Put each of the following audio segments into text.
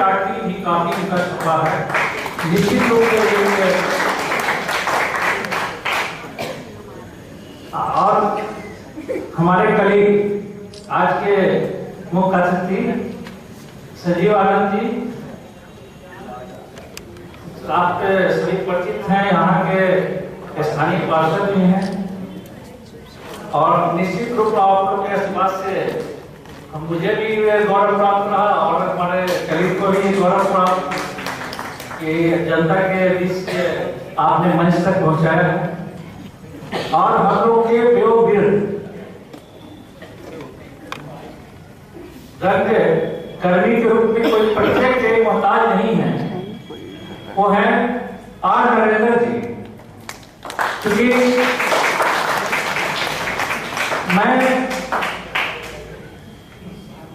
टाटी भी काफी उनका छपा है। निश्चित रूप से और हमारे कलीग आज के मुख्य अतिथि संजीव आनंद जी, आप सभी परिचित हैं, यहाँ के स्थानीय पार्षद भी हैं और निश्चित रूप से आप लोग के आशीर्वाद से मुझे भी गौरव प्राप्त रहा और हमारे कलीग को भी गौरव प्राप्त कि जनता के बीच से आपने मंच तक पहुंचाया है। और हम लोग के वयोवृद्ध रंग कर्मी के रूप में कोई परिचय के मोहताज नहीं है, वो है आर नरेंद्र जी। क्योंकि मैं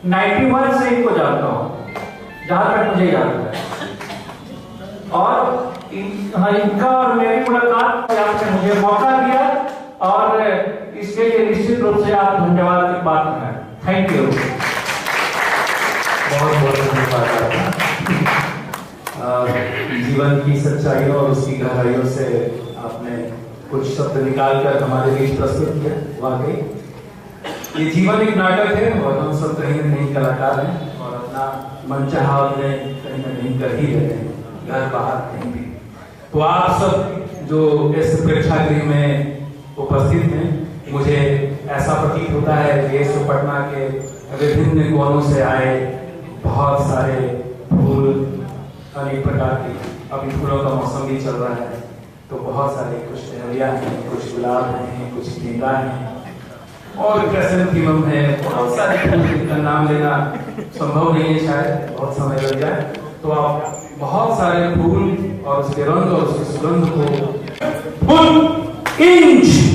91 से इनको जानता हूं, जहां तक मुझे याद है, और इनका और मेरी मुलाकात आपने मुझे मौका दिया और इसके लिए निश्चित रूप से आप धन्यवाद की बात है। थैंक यू, बहुत बहुत धन्यवाद। जीवन की सच्चाइयों और उसकी गहराइयों से आपने कुछ शब्द निकालकर हमारे बीच प्रस्तुत किया। वाकई ये जीवन एक नाटक है और हम सब कहीं न कहीं कलाकार हैं और अपना मनचाहा कहीं न कहीं कर ही रहे हैं, घर बाहर कहीं भी। तो आप सब जो इस प्रेक्षागृह में उपस्थित हैं, मुझे ऐसा प्रतीत होता है कि इस पटना के विभिन्न कोनों से आए बहुत सारे फूल, अनेक प्रकार के, अभी फूलों का मौसम भी चल रहा है, तो बहुत सारे कुछ डहलिया हैं, कुछ गुलाब हैं, कुछ गेंदा हैं और क्रिसैंथेमम है, बहुत सारे फूल जिनका नाम लेना संभव नहीं है, शायद बहुत समय लग जाए। तो आप बहुत सारे फूल और उसके रंग और उसकी सुगंध को फुल इंच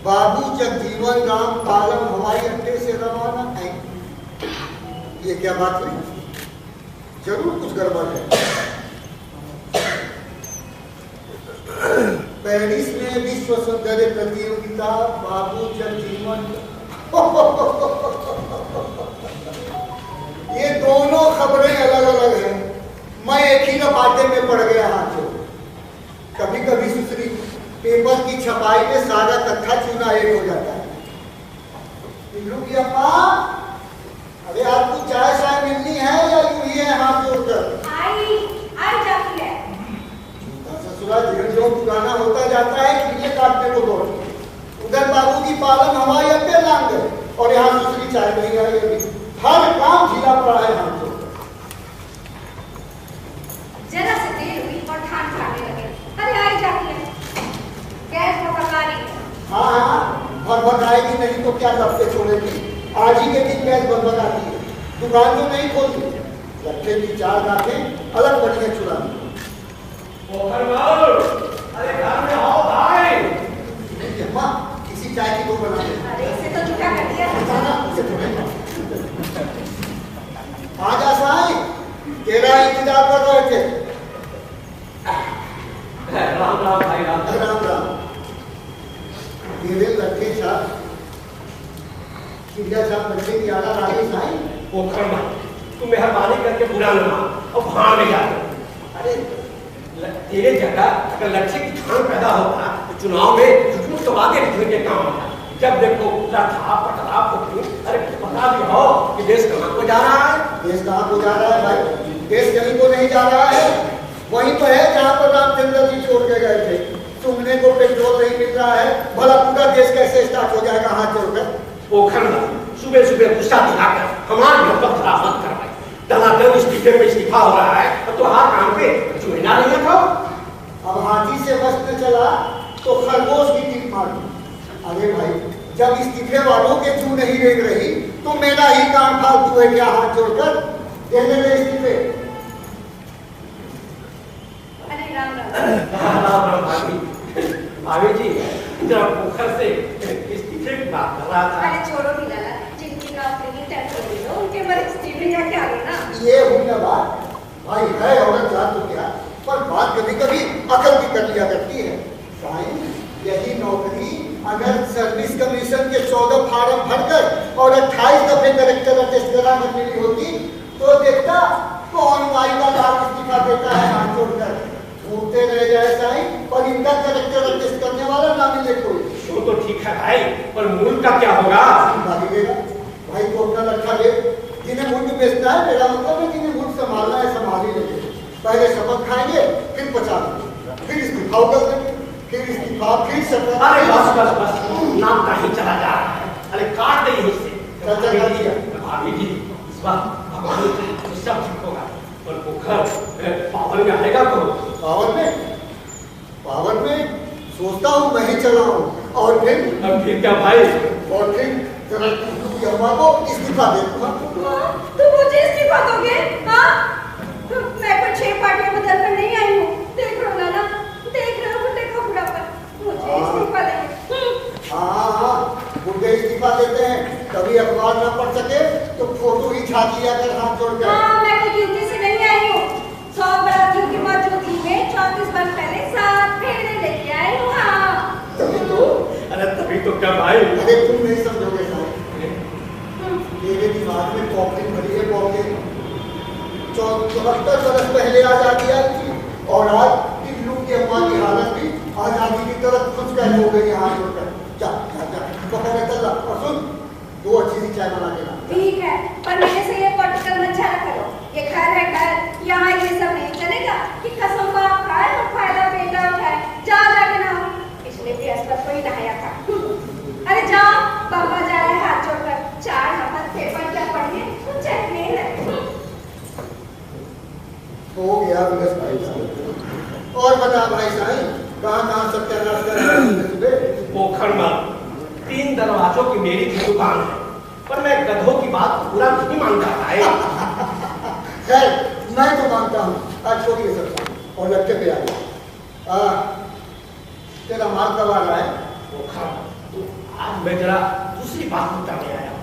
बाबू जगजीवन राम पालम हवाई अड्डे से रवाना है। ये क्या बात हुई? जरूर कुछ गड़बड़ है। पेरिस में विश्व सौंदर्य प्रतियोगिता बाबू जगजीवन ये दोनों खबरें अलग अलग हैं। मैं एक ही लपाटे में पड़ गया हाथों। कभी कभी सुसरी पेपर की छपाई में सारा कत्था चूना एक हो जाता है। की अम्मा, अरे आपको चाय शाय मिलनी है या यूं ही है हाथ जोड़कर? आई जाती है। ससुरा जो पुराना होता जाता है कीड़े काटने को दौड़। उधर बाबू की पालन हवाई अड्डे लांग गए और यहाँ सुसरी चाय नहीं आई अभी। हर काम ढीला पड़ा है हाथ जोड़कर। जरा से देर हुई और ठान खाने लगे। अरे आई जाती है। गैस को पका रही है। हाँ, भटभटाएगी नहीं तो क्या सबसे छोड़ेगी। आज ही के दिन गैस भटभटाती है। दुकान तो नहीं खोलती, लट्ठे की चार गांठें अलग बढ़िया चुरा दी। अरे घर में आओ भाई। अम्मा, किसी चाय की दो बना दे। अरे इसे तो झूठा कर दिया। आज आसाई तेरा इंतजार कर रहे थे। राम राम भाई, राम राम राम। तेरे लड़के साहब चिड़िया साहब बच्चे की आला रानी साई। तू मेहरबानी करके बुरा न मान और भाड़ में जा। अरे तेरे जगह अगर लक्ष्य की ठान पैदा होता तो चुनाव में कुछ तो वादे के काम आता है। जब देखो लड़खा पटरा पटरी, अरे पता भी हो कि देश कहाँ को जा रहा है। देश कहाँ को जा रहा है भाई? देश कहीं को नहीं जा रहा है, वहीं पर है जहाँ पर रामचंद्र जी छोड़ के गए थे। सुनने को पेट्रोल नहीं मिल रहा है, भला पूरा देश कैसे स्टार्ट हो जाएगा हाथ जोड़कर? पोखरना सुबह सुबह गुस्सा दिखाकर हमारे घर पर खराब मत करवाए। दलादल इस्तीफे पे इस्तीफा हो रहा है तो हर काम पे चुना नहीं था। अब हाथी से बस न चला तो खरगोश की टीप मार दी। अरे भाई, जब इस्तीफे वालों के चू नहीं रेंग रही तो मेरा ही काम फालतू है क्या हाथ जोड़कर? दे दे इस्तीफे। अरे राम राम। राम भाभी, भाभी जी जरा पोखर से इस्तीफे की बात कर रहा था। अरे छोड़ो भी लाला, जिनकी नौकरी की टैक्स ले लो उनके बारे इस्तीफे का क्या लेना। ये हुई ना बात भाई, है औरत जात तो क्या, पर बात कभी कभी अकल भी कर लिया करती है। साईं, यही नौकरी अगर सर्विस कमीशन के 14 फार्म भरकर और 28 दफे कलेक्टर अटेस्ट कराकर मिली होती तो देखता कौन माई का लाभ इस्तीफा देता है हाथ जोड़कर। घूमते रह जाए साईं, पर इनका कलेक्टर अटेस्ट करने वाला ना मिले कोई। वो तो ठीक है भाई, पर मूल का क्या होगा? भाई को अपना लड़का ले, जिन्हें मुल्क बेचना है, मेरा मतलब है जिन्हें मुल्क संभालना है संभाल ही लेंगे। पहले शपथ खाएंगे, फिर पचा लेंगे, फिर इस्तीफा कर देंगे, फिर इस्तीफा, फिर शपथ। अरे बस बस बस, नाम का ही चला जा रहा है। अरे काट दे यहीं से। भाभी जी इस बार भगवान तो सब ठीक होगा, पर पोखर पावर में आएगा तो? पावर में सोचता हूँ मैं ही चला हूँ, और फिर क्या भाई? और फिर अम्मा को इस्तीफा दे दूंगा। तो मुझे इस्तीफा दोगे? हाँ, मैं कोई 6 पार्टियां बदल कर नहीं आई हूँ। देख रहे हो नाना, देख रहे हो बुढ़े का बुढ़ापन, मुझे इस्तीफा देंगे। हाँ, बुढ़े इस्तीफा देते हैं, कभी अखबार ना पढ़ सके तो फोटो ही छाप लिया कर हाथ जोड़कर। हाँ, मैं कोई ड्यूटी से नहीं आई हूँ। 100 बरातियों की मौजूदगी में 34 वर्ष पहले 7 फेरे लेके आई हूँ। हाँ, तभी तो क्या भाई? अरे तुम नहीं समझोगे साहब, मेरे दिमाग में पॉकेट भरी है पॉकेट। 74 बरस पहले आजादी आई थी और आज टिल्लू की अम्मा की हालत भी आजादी की तरफ कुछ कर हो गई हाथ जोड़कर। जा जा जा, पकड़ चल ला, और सुन, 2 अच्छी सी चाय बना के ला। ठीक है, पर मेरे से ये पॉलिटिकल मत छाया करो। ये घर है घर, यहाँ ये सब नहीं चलेगा कि कसम बाप खाए और फायदा बेटा उठाए। जा जाके नहाओ, पिछले बृहस्पति को ही नहाया था। अरे जाओ, पापा जा रहे हैं हाथ जोड़कर। 4 नंबर पेपर क्या पढ़िए, कुछ चेक नहीं है। हो गया बस भाई साहब। और बता भाई साहब, कहाँ सत्यानाश कर रहा है सुबह? पोखर में 3 दरवाजों की मेरी भी दुकान है, पर मैं गधों की बात पूरा नहीं मानता भाई। खैर, मैं तो मानता हूँ। आज छोड़िए सब और लटके पे आ गया। तेरा माल कब आ रहा है? पोखर, आज मैं जरा दूसरी बात बताने आया हूँ।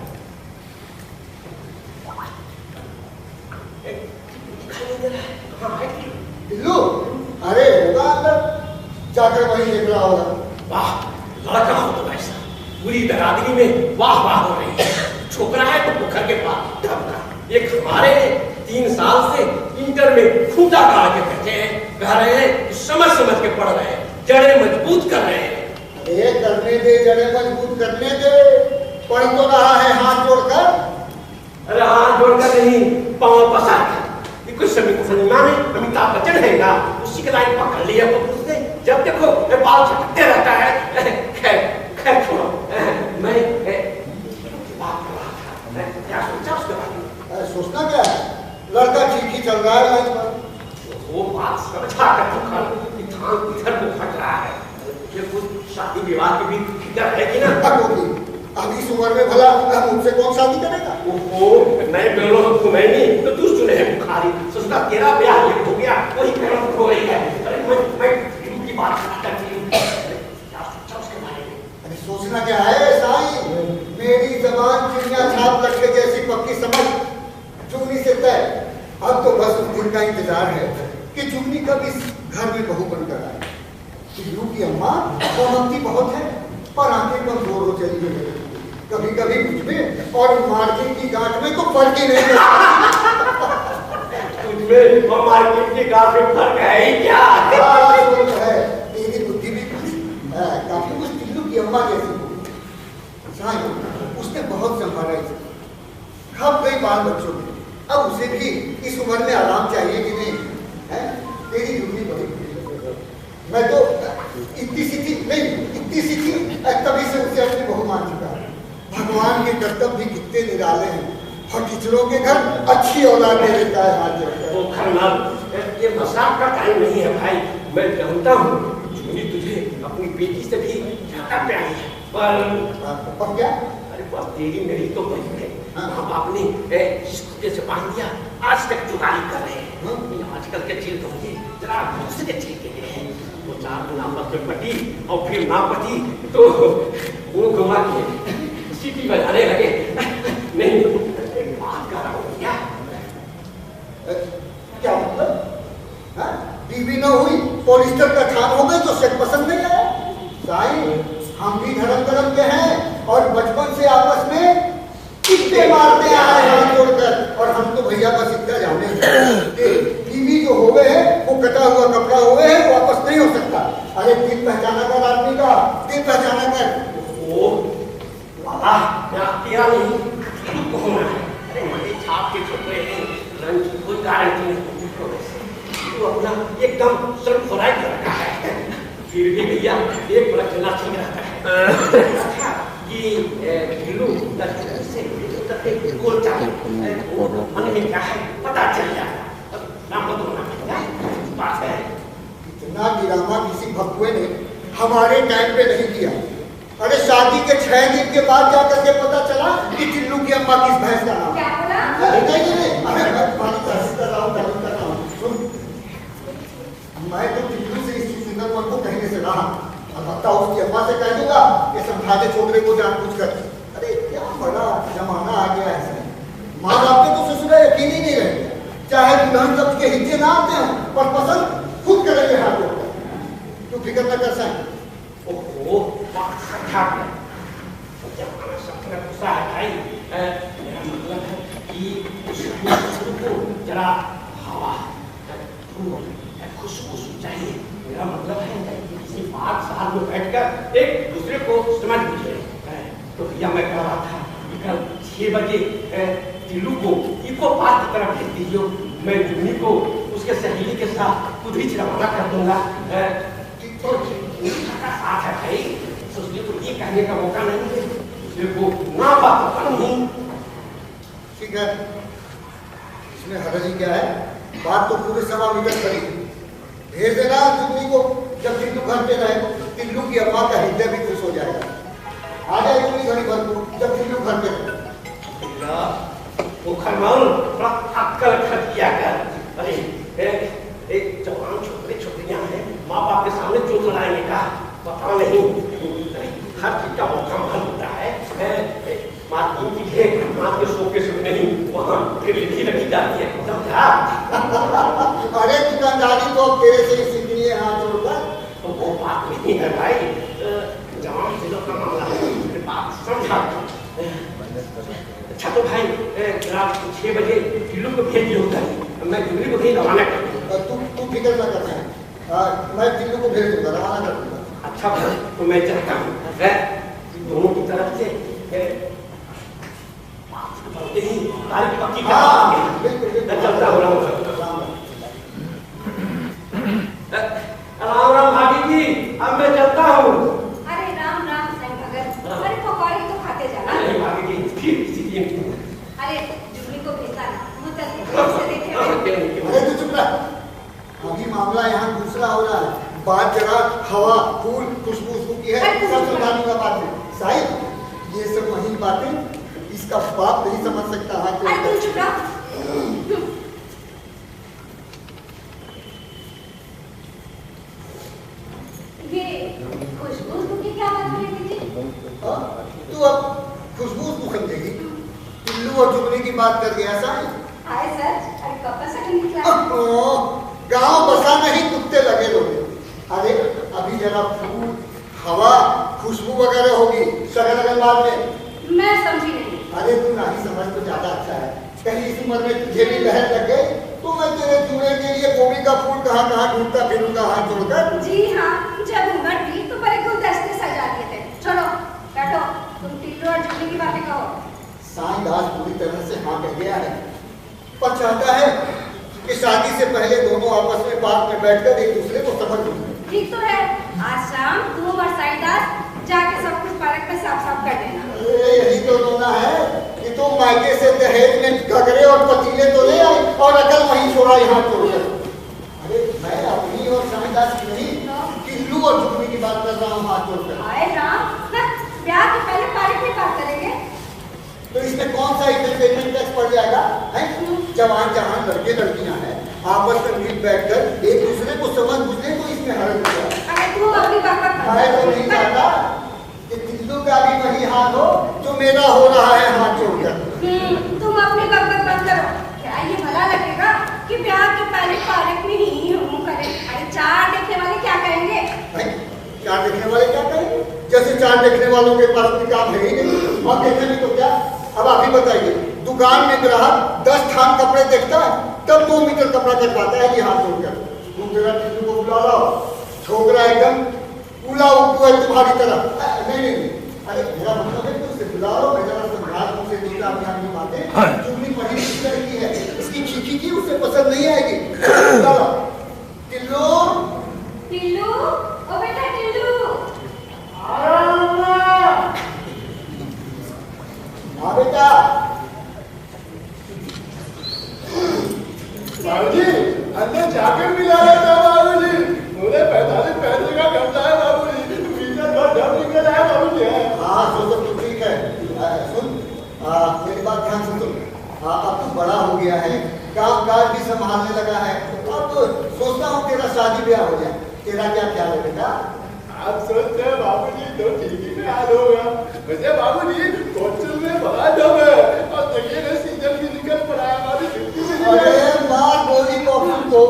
टिल्लू, अरे होगा अंदर, जाकर वहीं देख रहा होगा। वाह, लड़का हो तो भाई साहब, पूरी बिरादरी में वाह वाह हो रही है। छोकरा है तो पोखर के पास धमका। एक हमारे 3 साल से इंटर में खूंटा काट के बैठे हैं, कह रहे हैं समझ के पढ़ रहे हैं, जड़ें मजबूत कर रहे हैं। अरे करने दे, जड़ें मजबूत करने दे, पढ़ तो रहा है हाथ जोड़कर। अरे हाथ जोड़कर नहीं, पाँव पसार कर। कुछ सिनेमा में अमिताभ बच्चन है ना, उसी के लाइन पकड़ लिया तो उसने जब देखो बाल झटकते रहता है। खैर छोड़ो, मैं बात कर रहा था, मैं क्या सोचा उसके बारे में? सोचना क्या है, लड़का ठीक ही चल रहा है लाइन पर। वो बात समझा कर पोखर इधर को फट रहा है। ये कुछ शादी विवाह की भी फिक्र है कि ना? अभी इस उम्र में भला मुझसे कौन शादी करेगा? ओहो, मैं बेलो घुमेगी तो तू सुने है बुखारी। सोचता तेरा ब्याह हो गया, वही पेड़ हो रही है। अरे मैं की बात करती हूँ, क्या सोचा उसके बारे में? अरे सोचना क्या है साईं, मेरी जबान चिड़िया छाप लटके जैसी पक्की समझ जुगनी से तय। अब तो बस उस दिन का इंतजार है कि जुगनी कब इस घर में बहू बनकर आए। टिल्लू की अम्मा कोमलती बहुत है, पर आंखें कमजोर हो चली गई। कभी कभी मुझ में और मार्केट की गांठ में तो फर्क ही नहीं पड़ता। तुझमें और मार्केट की गांठ में फर्क है ही क्या? है, तेरी बुद्धि भी कुछ काफी कुछ टिल्लू पद्मा जैसी साईं उसने बहुत संभाला इसे, खप गई बाल बच्चों में। अब उसे भी इस उम्र में आराम चाहिए कि नहीं है? तेरी जुगनी बड़ी, मैं तो इतनी सी थी तभी से उसे अपनी बहू मान चुका है। भगवान के कर्तव्य भी कितने निराले हैं, और टीचरों के घर अच्छी औलाद दे देता है हाथ जोड़कर। वो खरनाल ये मजाक का टाइम नहीं है भाई, मैं जानता हूँ जूली तुझे अपनी बेटी से भी ज्यादा प्यारी है, पर क्या? अरे बस तेरी मेरी तो बड़ी है। हम आपने जिस कुत्ते से बांध दिया आज तक जुगाली कर रहे हैं। आजकल के चीज तो मुझे जरा दूसरे चीज के लिए है, वो चार नापत में पटी और फिर ना पटी तो वो घुमा के सीटी बजाने लगे। नहीं बात कर रहा हूँ क्या मतलब? बीवी न हुई पॉलिस्टर का थान हो गई तो सेट पसंद नहीं आया? साईं हम भी धर्म कर्म के हैं और बचपन से आपस में कितने मारते आए हाथ जोड़कर, और हम तो भैया बस इतना जाने बीवी जो हो गए हैं वो कटा हुआ कपड़ा हो गए हैं, वापस नहीं हो सकता। अरे दिल पहचाना कर आदमी का, दिल पहचाना कर। वो वाला तेरा नहीं होना है। अरे मेरे छाप के छोटे हैं, रंग की कोई गारंटी नहीं, तो अपना एकदम सर्व फराई कर रखा है, फिर भी भैया एक बड़ा चला ठीक रहता है। ये ढीलू से गोल चाहिए, मन में क्या है पता चल जाता, ना बदलना बात है। इतना ड्रामा किसी भगवे ने हमारे टाइम पे नहीं किया। अरे शादी के 6 दिन के बाद जाकर के पता चला कि टिल्लू की अम्मा किस भैंस का नाम। क्या बोला? अरे मैं पानी कर रहा हूँ। मैं तो टिल्लू से इस सुंदर मन को कहने से रहा, अब बताओ उसकी अम्मा से कह दूंगा कि समझा दे छोकरे को जानबूझकर। अरे क्या बड़ा जमाना आ गया है, माँ बाप के तो ससुर यकीन ही नहीं रहे, चाहे दुल्हन सब के हिस्से ना आते हैं पर पसंद खुद करेंगे हाथ जोड़कर। तू फिक्र न कर साईं। ओहो बात सच्चा है, जमाना सबका गुस्सा है भाई। मेरा मतलब है कि को जरा हवा खुशबू चाहिए। मेरा मतलब है किसी 5 साल में बैठकर एक दूसरे को समझ लीजिए। तो भैया मैं कह रहा था कि कल 6 बजे टिल्लू को इको पार्क की तरफ भेज दीजिए, मैं जूनी को उसके सहेली के साथ कुछ रवाना कर दूंगा। तो साथ है भाई, दूसरे को ये कहने का मौका नहीं है, दूसरे को ना बात नहीं। ठीक है, इसमें हरजी क्या है? बात तो पूरे 1.25 मीटर करी, भेज देना जुगनी को। जब टिल्लू घर पे रहे टिल्लू की अम्मा का हृदय भी खुश हो जाएगा। आ जाएगी घड़ी भर को जब टिल्लू घर पे रहे। वो खरमान बड़ा अक्कल खर्च किया कर। अरे एक जवान छोकरे छोकरियां हैं, माँ बाप के सामने चोट लड़ाएंगे का पता नहीं, हर चीज का मौका मान होता है। मार्किंग की है, माँ के शोके से नहीं वहाँ फिर लिखी रखी जाती है, समझा? अरे दुकानदारी तो तेरे से ही सीखनी है हाथ जोड़कर। तो वो बात नहीं है भाई, जवान जिलों का मामला है, बात समझा। अच्छा तो भाई रात 6 बजे टिल्लू को भेज दियो उधर, मैं जूली को भी रवाना कर दूंगा। तू फिक्र न करना, मैं टिल्लू को भेज दूंगा, रवाना कर दूंगा। अच्छा भाई तो मैं चाहता हूँ दोनों की तरफ से तारीख पक्की चलता हो रहा हूँ। राम राम भाभी जी, अब मैं चलता हूँ। अरे राम राम साईं भगत, अरे पकौड़ी तो खाते जाना। नहीं भाभी जी, फिर किसी दिन। अरे जूली को भेजना ना, मुझे से देखे। अरे तू चुप रह, अभी मामला यहाँ दूसरा हो रहा है। बात जरा हवा फूल खुशबू की है, सब समझाने का बात है। साहिब ये सब वही बातें इसका बाप नहीं समझ सकता। हाँ अरे तू चुप रह। ये खुशबू की क्या बात है दीदी? तू अब खुशबू को समझेगी, टिल्लू और जुगनी की बात कर गया साहिब। हाय सच, अरे कब से नहीं निकला? गांव बसा नहीं कुत्ते लगे लोग। अरे अभी जरा फूल हवा खुशबू वगैरह होगी सगल अगल बाद में। मैं समझी नहीं। अरे तू नहीं समझ तो ज्यादा अच्छा है, कहीं इस उम्र में तुझे भी लहर लग गई तो मैं तेरे चूड़े के लिए गोभी का फूल कहाँ ढूंढता फिरूंगा हाथ जोड़कर। जी हाँ, जब उम्र थी तो बड़े गुलदस्ते सजा दिए थे, छोड़ो, बैठो, तुम टिल्लू और जुगनू की बातें कहो। साईं दास पूरी तरह से हाँ कह गया है, पर चाहता है कि शादी से पहले दोनों आपस में पार्क में बैठकर एक दूसरे को समझ लें। ठीक तो है, आज शाम तुम और साईं दास जाके सब कुछ पार्क में साफ साफ कर देना। अरे यही तो रोना है कि तुम मायके से दहेज में घगरे और पतीले तो ले आई और अकल वहीं छोड़ा यहाँ छोड़कर। अरे मैं अपनी और साईं दास की नहीं, टिल्लू और जुगनी की बात कर रहा हूँ हाथ जोड़कर। आए राम, ब्याह के पहले पार्क में बात करेंगे। तो इसमें कौन सा इंटरटेनमेंट टैक्स पड़ जाएगा? जवान जहां लड़के लड़कियां हैं आपस में मिल बैठकर एक दूसरे को समझ बुझने को इसमें हर्ज नहीं है। अरे तू अपनी बात कर। मैं तो नहीं चाहता कि टिल्लू का भी वही हाथ हो जो मेरा हो रहा है हाथ जोड़कर। तुम अपनी बात बंद करो। क्या ये भला लगेगा कि ब्याह के पहले पार्क में ही हम करें? अरे चार देखने वाले क्या कहेंगे? चार देखने वाले क्या कहेंगे? जैसे चार देखने वालों के पास कोई काम है ही नहीं और देखने में तो क्या। अब आप ही बताइए, दुकान में ग्राहक 10 थान कपड़े देखता है तब 2 मीटर कपड़ा कटवाता है ये हाथ जोड़कर। तुम जरा टिल्लू को बुला लाओ, छोकरा एकदम पूरा हुआ है तुम्हारी तरफ। नहीं, अरे मेरा मतलब है कि उसे बुला लो, मैं जरा समझा दूं उसे दूसरा अभियान की बातें। जुगनी पढ़ी लिखी लड़की है, इसकी खीखी की उसे पसंद नहीं आएगी। बुला लो टिल्लू। टिल्लू, ओ बेटा टिल्लू। हाँ बेटा। बाबूजी, अंदर जाकर मिला रहा था बाबूजी। मुझे 45 पैसे का खर्चा है बाबूजी। भीतर बहुत डर निकल आया बाबूजी। हाँ तो ठीक है। सुन, मेरी बात ध्यान से सुन। अब तू बड़ा हो गया है, काम काज भी संभालने लगा है, अब तो सोचता हूँ तेरा शादी ब्याह हो जाए। तेरा क्या ख्याल है बेटा? आप सोचते हैं बाबूजी तो ठीक ही में हाल होगा। वैसे बाबूजी कोचल में बड़ा दम है और देखिए ना सीजन भी निकल पड़ा है हमारी छुट्टी में। अरे मार गोली कॉफी को,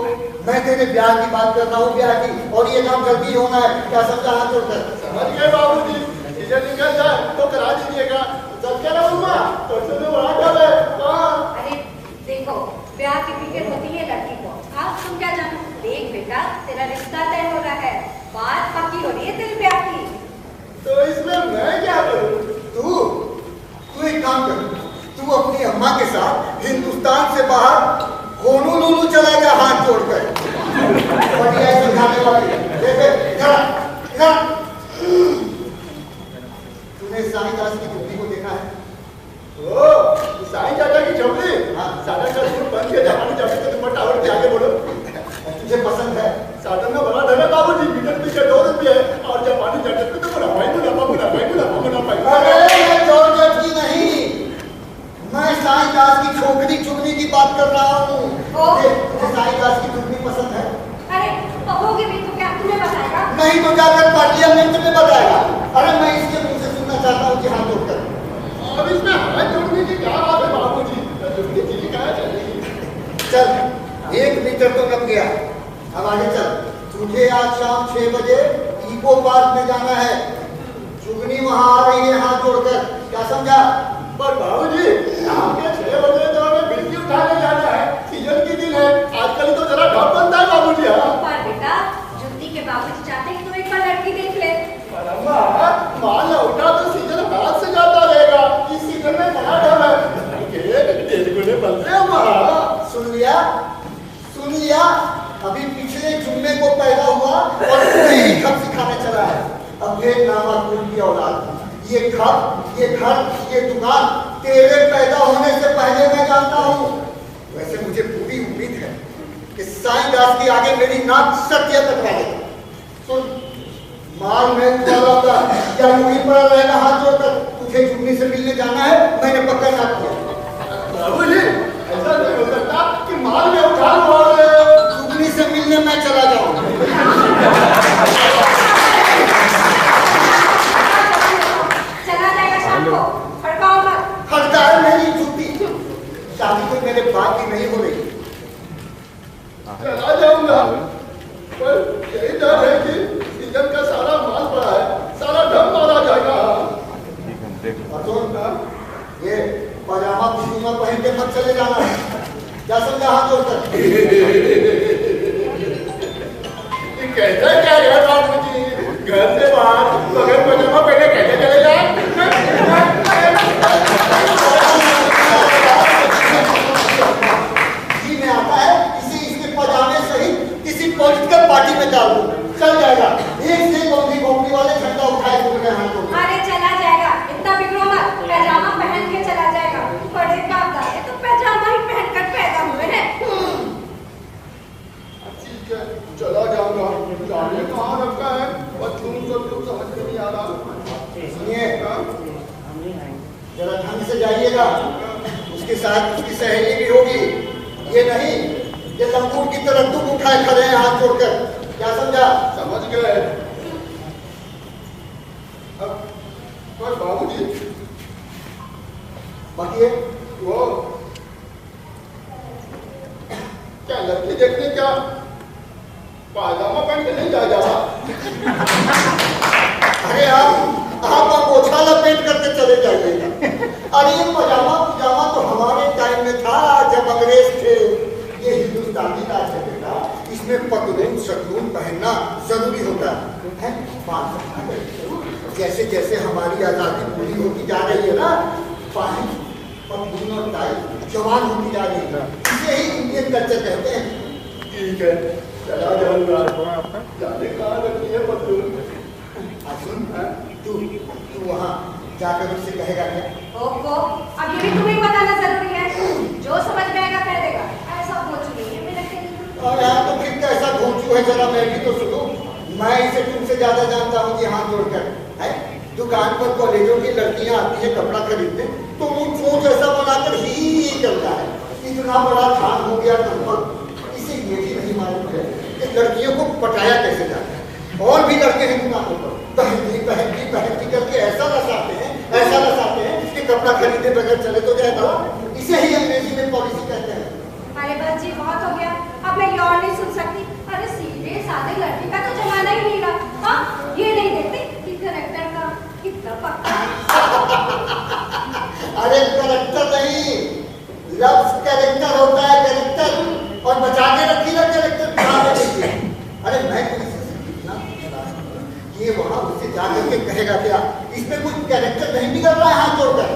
मैं तेरे ब्याह की बात कर रहा हूँ, ब्याह की, और ये काम जल्दी होना है। क्या समझा हाथ जोड़कर? समझ गए बाबूजी, सीजन निकल जाए तो करा दीजिएगा। चल क्या ना उम्मा, कोचल में बड़ा दम है। अरे देखो, ब्याह की फिक्र होती है लड़की को, आप तुम क्या जानो? देख बेटा, तेरा रिश्ता तय हो रहा है, बात पक्की हो रही है तेरे ब्याह की। तो इसमें मैं क्या करूं? तू एक काम कर, तू अपनी अम्मा के साथ हिंदुस्तान से बाहर होनोलुलु चला जा हाथ जोड़कर। बढ़िया समझाने वाली। तूने साईं दास की जुगनी को देखा है? ओ, साईं चाचा की झोपड़ी। हाँ, सादा का सूट बन के जापानी जाके तो दुपट्टा ओढ़ के आगे बढ़ो। तुझे पसंद है? सादा में बड़ा डर है बाबूजी, मीटर पीछे 2 रुपये है और जापानी जैकेट पे तो मुनाफा। अरे जॉर्जेट की नहीं, मैं साईं दास की छोकरी चुगनी की बात कर रहा हूँ। तुझे साईं दास की चुगनी पसंद है? अरे कहोगे भी तो क्या तुम्हें बताएगा? नहीं तो जाकर पार्लियामेंट में बताएगा। अरे मैं इसके मुंह से सुनना चाहता हूँ कि हाथ जोड़कर। अब इसमें हाथ जोड़ने की क्या बात है बाबूजी? जुगनी जी कहाँ चलेगी? चल 1 मीटर तो लग गया, अब आगे चल। तुझे आज शाम 6 बजे इको पार्क में जाना है। जुगनी वहां आ रही है हाथ जोड़कर, क्या समझा? पर बाबूजी, शाम के 6 बजे तो हमें बिल्कुल उठाने जाना है। सीजन की दिन है, आजकल तो जरा ढप बनता है बाबूजी। पर बेटा, जुगनी के बाबूजी चाहते हैं कि तू एक बार लड़की देख ले। पर अम्मा, माल उठा तो सीजन हाथ से जाता रहेगा। इस सीजन में बड़ा डर है। तेरे को नहीं बनते अम्मा। सुन लिया, अभी पिछले जुम्मे को पैदा हुआ और यही खप सिखाने चला है। अब फिर नामाकुल की औलाद, ये खप, ये घर, ये दुकान तेरे पैदा होने से पहले मैं जानता हूँ। वैसे मुझे पूरी उम्मीद है कि साईं दास के आगे मेरी नाक सत्य कटवा देगा। सुन, माल मैं उतारूंगा, क्या यूं पड़ा रहेगा हाथ जोड़कर? तुझे जुगनी से मिलने जाना है, मैंने पक्का नाप किया। बाबूजी, ऐसा नहीं हो सकता कि माल में उठा लो और जुगनी से मिलने मैं चला जाऊंगा। चला जाएगा शाम को, फड़काओ मत। हटता है मेरी जूती। शादी तो मेरे बाप की नहीं हो रही। चला जाऊंगा, पर यही डर है कि सीजन का सारा माल पड़ा है, सारा ढम मारा जाएगा। ये पजामा कुर्ता पहन के मत चले जाना, क्या समझा हाथ जोड़कर? कैसा क्या है बाबूजी, घर से बाहर बगैर पजामा पहने कैसे जरा ढंग से जाइएगा, उसके साथ उसकी सहेली भी होगी। ये नहीं ये लंगूर की तरह दुख उठाए खड़े हैं हाथ जोड़कर, क्या समझा? समझ गए। अब पर बाबूजी बाकी वो क्या लड़की देखने क्या पायजामा पहन के नहीं जा अरे आप ओछा लपेट करके चले जाइएगा। अरे ये पजामा तो हमारे टाइम में था जब अंग्रेज थे। ये हिंदुस्तानी राज है बेटा, इसमें पतलून शतलून पहनना जरूरी होता है। जैसे जैसे हमारी आजादी पूरी होती जा रही है ना, पतलून और टाई जवान होती जा रही है। इसे ही इंडियन कल्चर कहते हैं। ठीक है, चला जाऊंगा। जाने कहाँ रखी है पतलून? सुन तू वहाँ जाकर उससे कहेगा क्या? ओहो, अब ये भी तुम्हें बताना जरूरी है। जो समझ में आएगा कह देगा। ऐसा भोजू नहीं है मेरे के। और यार तो फिर कैसा भोजू है, जरा मैं भी तो सुनूं। मैं इसे तुमसे ज्यादा जानता हूँ कि हाथ जोड़कर है। दुकान पर कॉलेजों की लड़कियां आती है कपड़ा खरीदने, तो वो चोट ऐसा बनाकर ही चलता है। इतना बड़ा थान हो गया लगभग, इसे ये भी नहीं मालूम है कि लड़कियों को पटाया कैसे जाता है। और भी लड़के हैं दुकानों पर पहनती करके ऐसा नसाते हैं कि कपड़ा खरीदे बगैर चले तो जाएगा। इसे ही अंग्रेजी में पॉलिसी कहते हैं। अरे बस जी बहुत हो गया, अब मैं ये और नहीं सुन सकती। अरे सीधे साधे लड़की का तो जमाना ही नहीं रहा। हाँ, ये नहीं देखते कि कैरेक्टर का कितना पक्का है। अरे कैरेक्टर नहीं, लफ्ज कैरेक्टर होता है, कैरेक्टर। और बचा के रखी ना कैरेक्टर कहाँ पे देखिए। अरे मैं ये वहां उससे जाकर के कहेगा क्या? इसमें कुछ कैरेक्टर नहीं बिगड़ रहा है हाथ जोड़कर।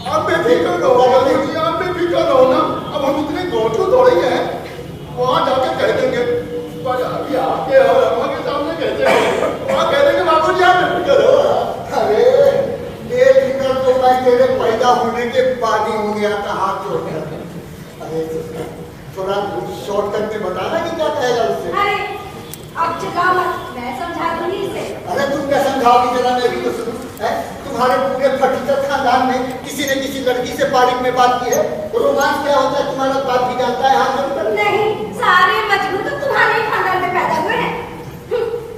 आप बेफिक्र रहो बाबूजी, आप बेफिक्र रहो ना। अब हम इतने गोटू दौड़े हैं, वहाँ जाके कह देंगे। पर अभी आपके और अम्मा के सामने कैसे वहाँ कह देंगे बाबूजी आप बेफिक्र रहो। अरे बेफिक्र तो मैं तेरे पैदा होने के बाद ही हो गया था हाथ जोड़कर। अरे थोड़ा शॉर्टकट में बताना कि क्या कहेगा उससे। अरे अब चिल्लाओ मत, मैं समझा दूंगी इसे। अरे तुम क्या समझाओगी, जरा मैं भी तो सुनूं। तुम्हारे पूरे फटीचर खानदान में किसी ने किसी लड़की से पारिक में बात की है? रोमांस क्या होता है तुम्हारा बात भी जानता है हाथ जोड़कर? नहीं, सारे मजबूर तो तुम्हारे ही खानदान में पैदा हुए हैं।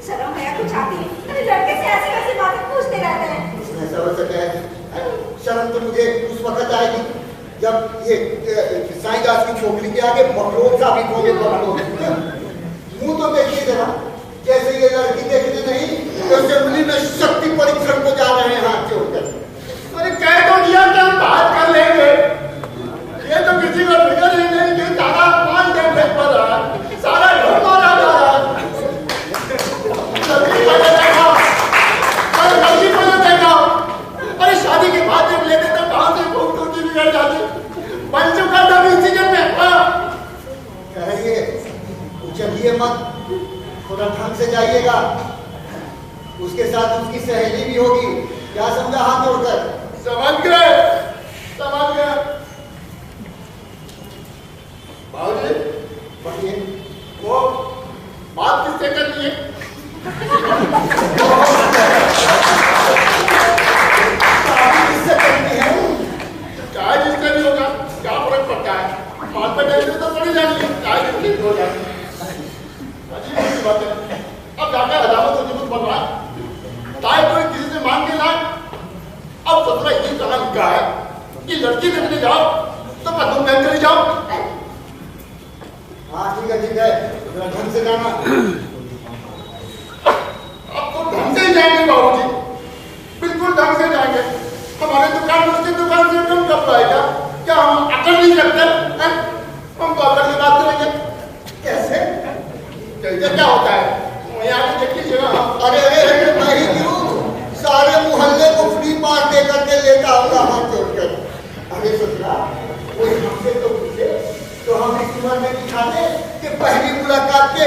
शर्म है कुछ आती है? अरे लड़के से ऐसी वैसी बातें पूछते रहते हैं। उसने सब ऐसा कहा। शर्म तो मुझे उस वक्त आएगी जब ये साईं दास की छोकरी के आगे बकरोल साबित होंगे। बकरोल मुंह तो देखिए जरा, जैसे ये लड़की देखने नहीं असेंबली में शक्ति परीक्षण को जा रहे हैं हाथ जोड़कर। अरे कह तो दिया कि हम बात कर लेंगे। ये तो किसी को फिक्र ही नहीं कि सारा पान के फेंक पड़ रहा है, सारा घर मारा जा रहा है। जल्दी को देखा। अरे शादी के बाद जब लेते तो कहाँ से खूबसूरती बिगड़ जाती। बन चुका था इसी जन में। कहिए चलिए मत, थोड़ा ढंग से जाइएगा। उसके साथ उसकी सहेली भी होगी, क्या समझा हाथ जोड़कर? समझ गए, समझ गए। बाबूजी बढ़िए, वो बात किससे करनी है? किससे करनी है? चाहे जिससे भी होगा, क्या फर्क पड़ता है? बात पर नहीं तो पड़ी जानी है, चाहे जिससे भी हो जाए। अजीब बात है। अब जाकर अदालत से जुलूस बन रहा है, चाहे कोई किसी से मांग के लाए। अब सत्रह इतनी चला लिखा है कि लड़की देखने जाओ तो पतंग पहन कर जाओ। हाँ ठीक है, ढंग से जाना। अब तो ढंग से ही जाएंगे बाबूजी, बिल्कुल ढंग से जाएंगे। हमारे दुकान उसकी दुकान से कम कब आएगा? क्या हम अकल नहीं रखते हैं? हम तो अकल की बात करेंगे। कैसे? क्या होता है यहाँ पे देख लीजिएगा। अरे अरे मैं ही क्यों सारे मोहल्ले को फ्री पास दे करके लेता होगा हाथ जोड़कर। अरे ससुरा कोई हमसे तो पूछे तो हम इस उम्र में दिखाते कि पहली मुलाकात के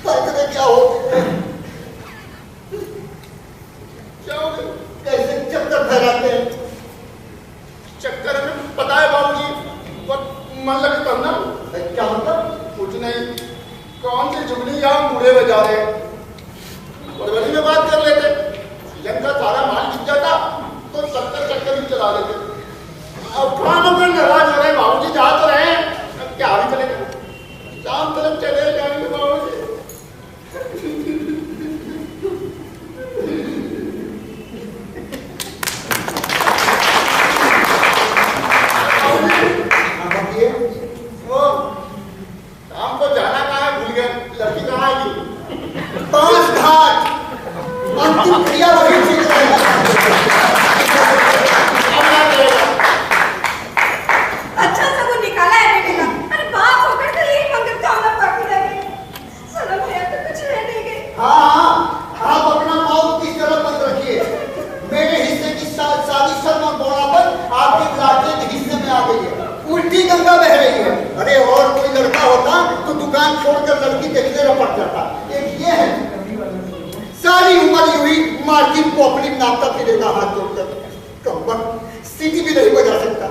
फैसले क्या होते हैं, क्या हो गया? कैसे चक्कर फैलाते हैं। चक्कर में पता है बाबूजी, मन लगे तब ना। क्या मतलब? कुछ नहीं, कौन सी जुगनी यहाँ बूढ़े बजा रहे, फरवरी में बात कर लेते। सीजन का सारा माल बिक जाता तो 70 आपके इलाके के हिस्से में आ गई है, उल्टी गंगा बह रही है। अरे और कोई लड़का होता तो दुकान छोड़कर लड़की देखने रपट जाता। एक ये है, सारी उम्र ही हुई मार्केट को अपनी नापता फिरेगा हाथ जोड़कर, कम्बख्त सीटी भी नहीं बजा सकता।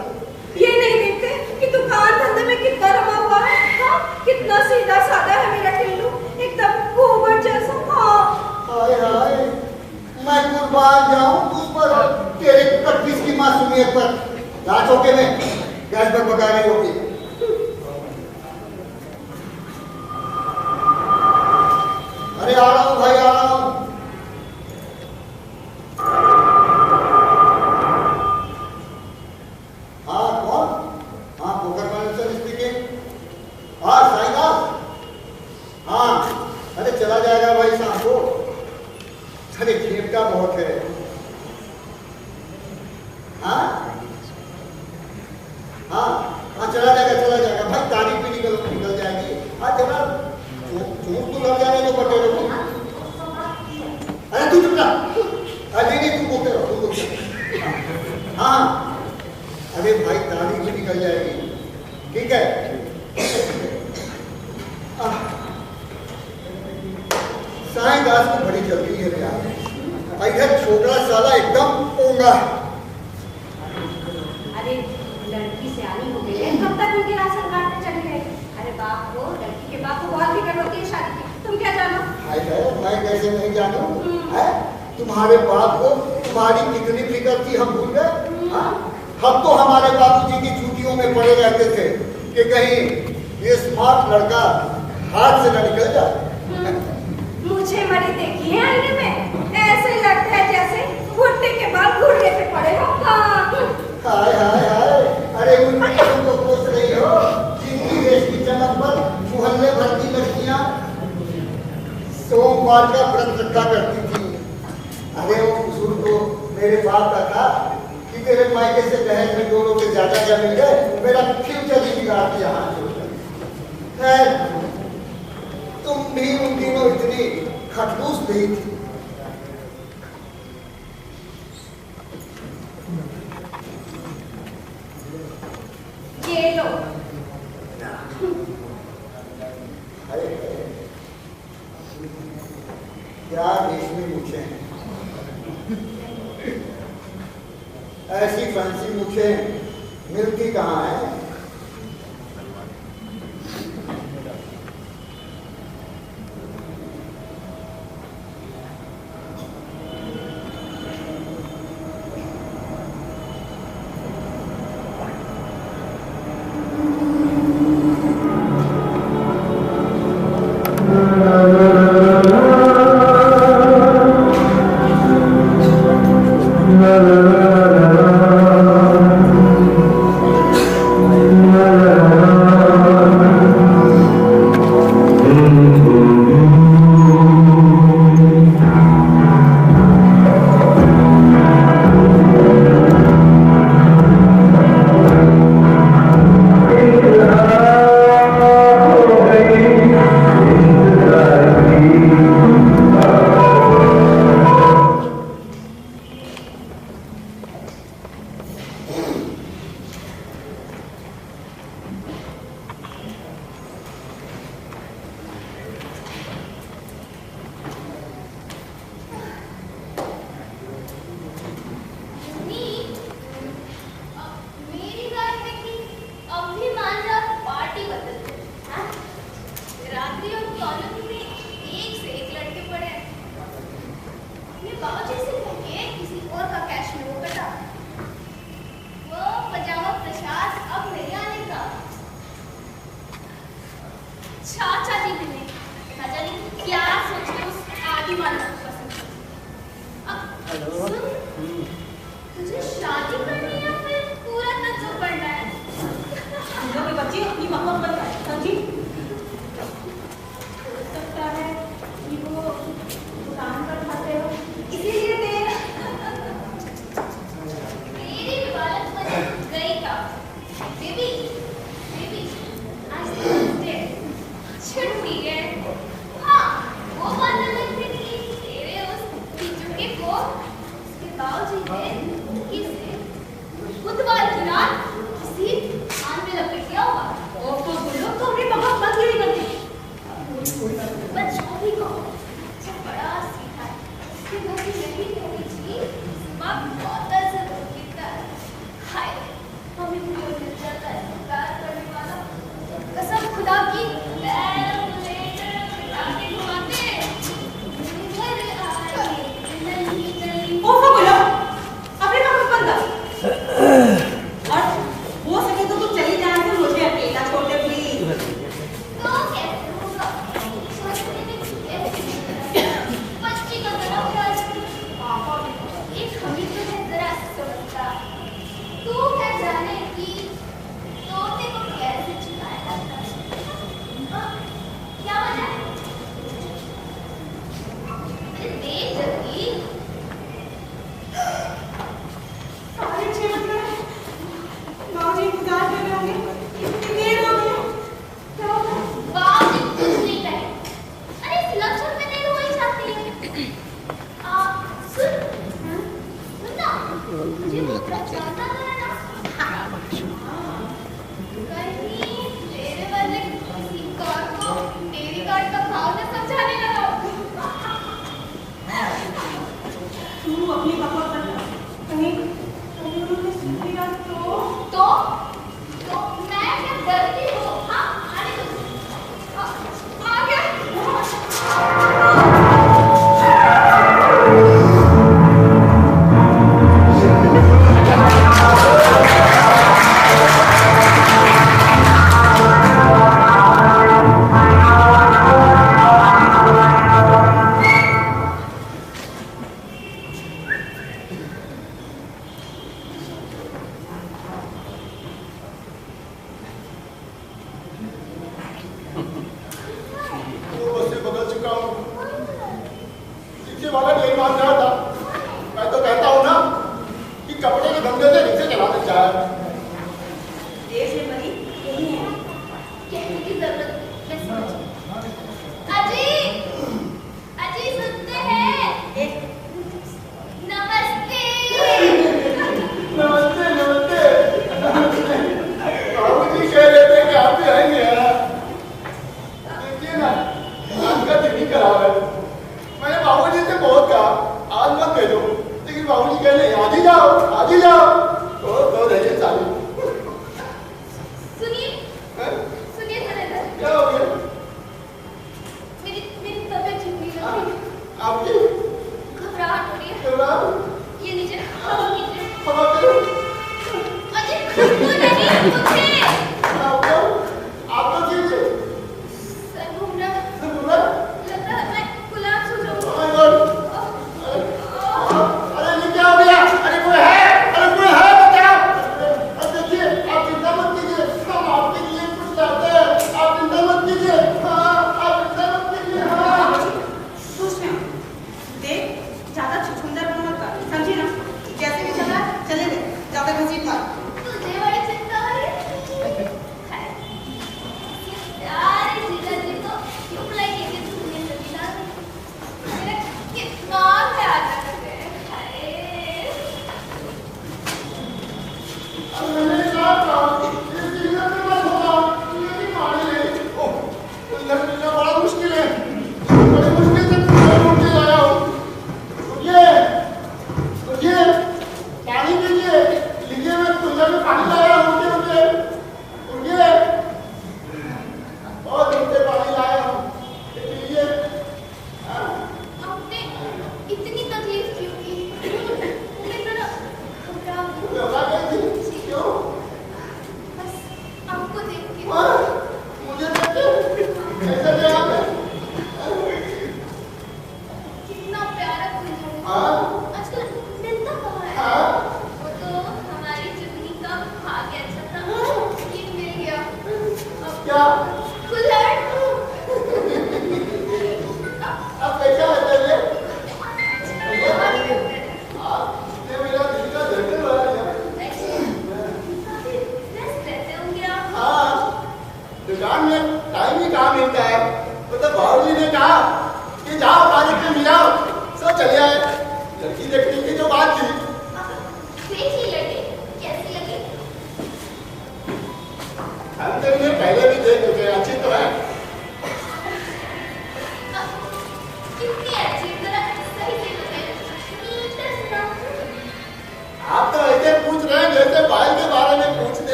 ये नहीं देखते कि दुकान धंधे में कितना रमा हुआ है? हाँ, कितना सीधा साधा है मेरा टिल्लू, एकदम गोबर जैसा। हाँ हाय हाय, मैं कुर्बान जाऊं उस पर, तेरे 25 की मासूमियत पर। रात होके में गैस पर पका रही होगी। अरे आ रहा हूं भाई, आ रहा हूं। हाँ कौन? हाँ पोकर मैनेजर स्पीकिंग। हाँ साईनाथ। हाँ अरे चला जाएगा भाई शाम को। अरे खेपटा बहुत है। हाँ हाँ हाँ चला जाएगा भाई, तारीख भी निकल जाएगी। हाँ चला, चूक तो लग जाने को बटे रहो। अरे तू चुप रहा। अरे नहीं तू बोलते रहो। हाँ अरे भाई तारीख भी निकल जाएगी, ठीक है। साईं दास को बड़ी जल्दी है यार, इधर छोटा साला एकदम पोंगा है। अरे लड़की से आनी हो गई है, कब तक उनके राशन कार्ड में चली गई? अरे बाप को, लड़की के बाप को बहुत फिक्र होती है शादी की, तुम क्या जानो? मैं कैसे नहीं जानू? है तुम्हारे बाप को तुम्हारी कितनी फिक्र थी हम भूल गए? हम तो हमारे बाबूजी की छुट्टियों में पड़े रहते थे कि कहीं ये स्मार्ट लड़का हाथ से न निकल जाए। मुझे मरी देखी है आईने में, ऐसे लगता है जैसे भुट्टे के बाल घुटने पे पड़े हो। हाय हाय हाय, अरे उन बच्चों को सोच रही हो जिनकी रेश की चमक पर मोहल्ले भर की लड़कियां सोमवार का व्रत रखा करती थी। अरे वो कसूर तो मेरे बाप का था कि तेरे मायके से दहेज में 2 लोग ज्यादा क्या मिल गए, मेरा फ्यूचर ही बिगाड़ दिया हाथ जोड़कर। खैर तुम भी उन दिनों इतनी खटूस नहीं थी। ये लो। क्या रेशमी मूछें हैं, ऐसी फैंसी मूछें मिलती कहाँ है? बुधवार मुझे दूसरा चाहता है ना। कहीं तेरे वाले किसी कार को तेरी कार का भाव न समझाने लगा। तू अपनी पापा पर कहीं उन्होंने सुन लिया तो मैं क्या डरती हूँ? हाँ अरे आ गया।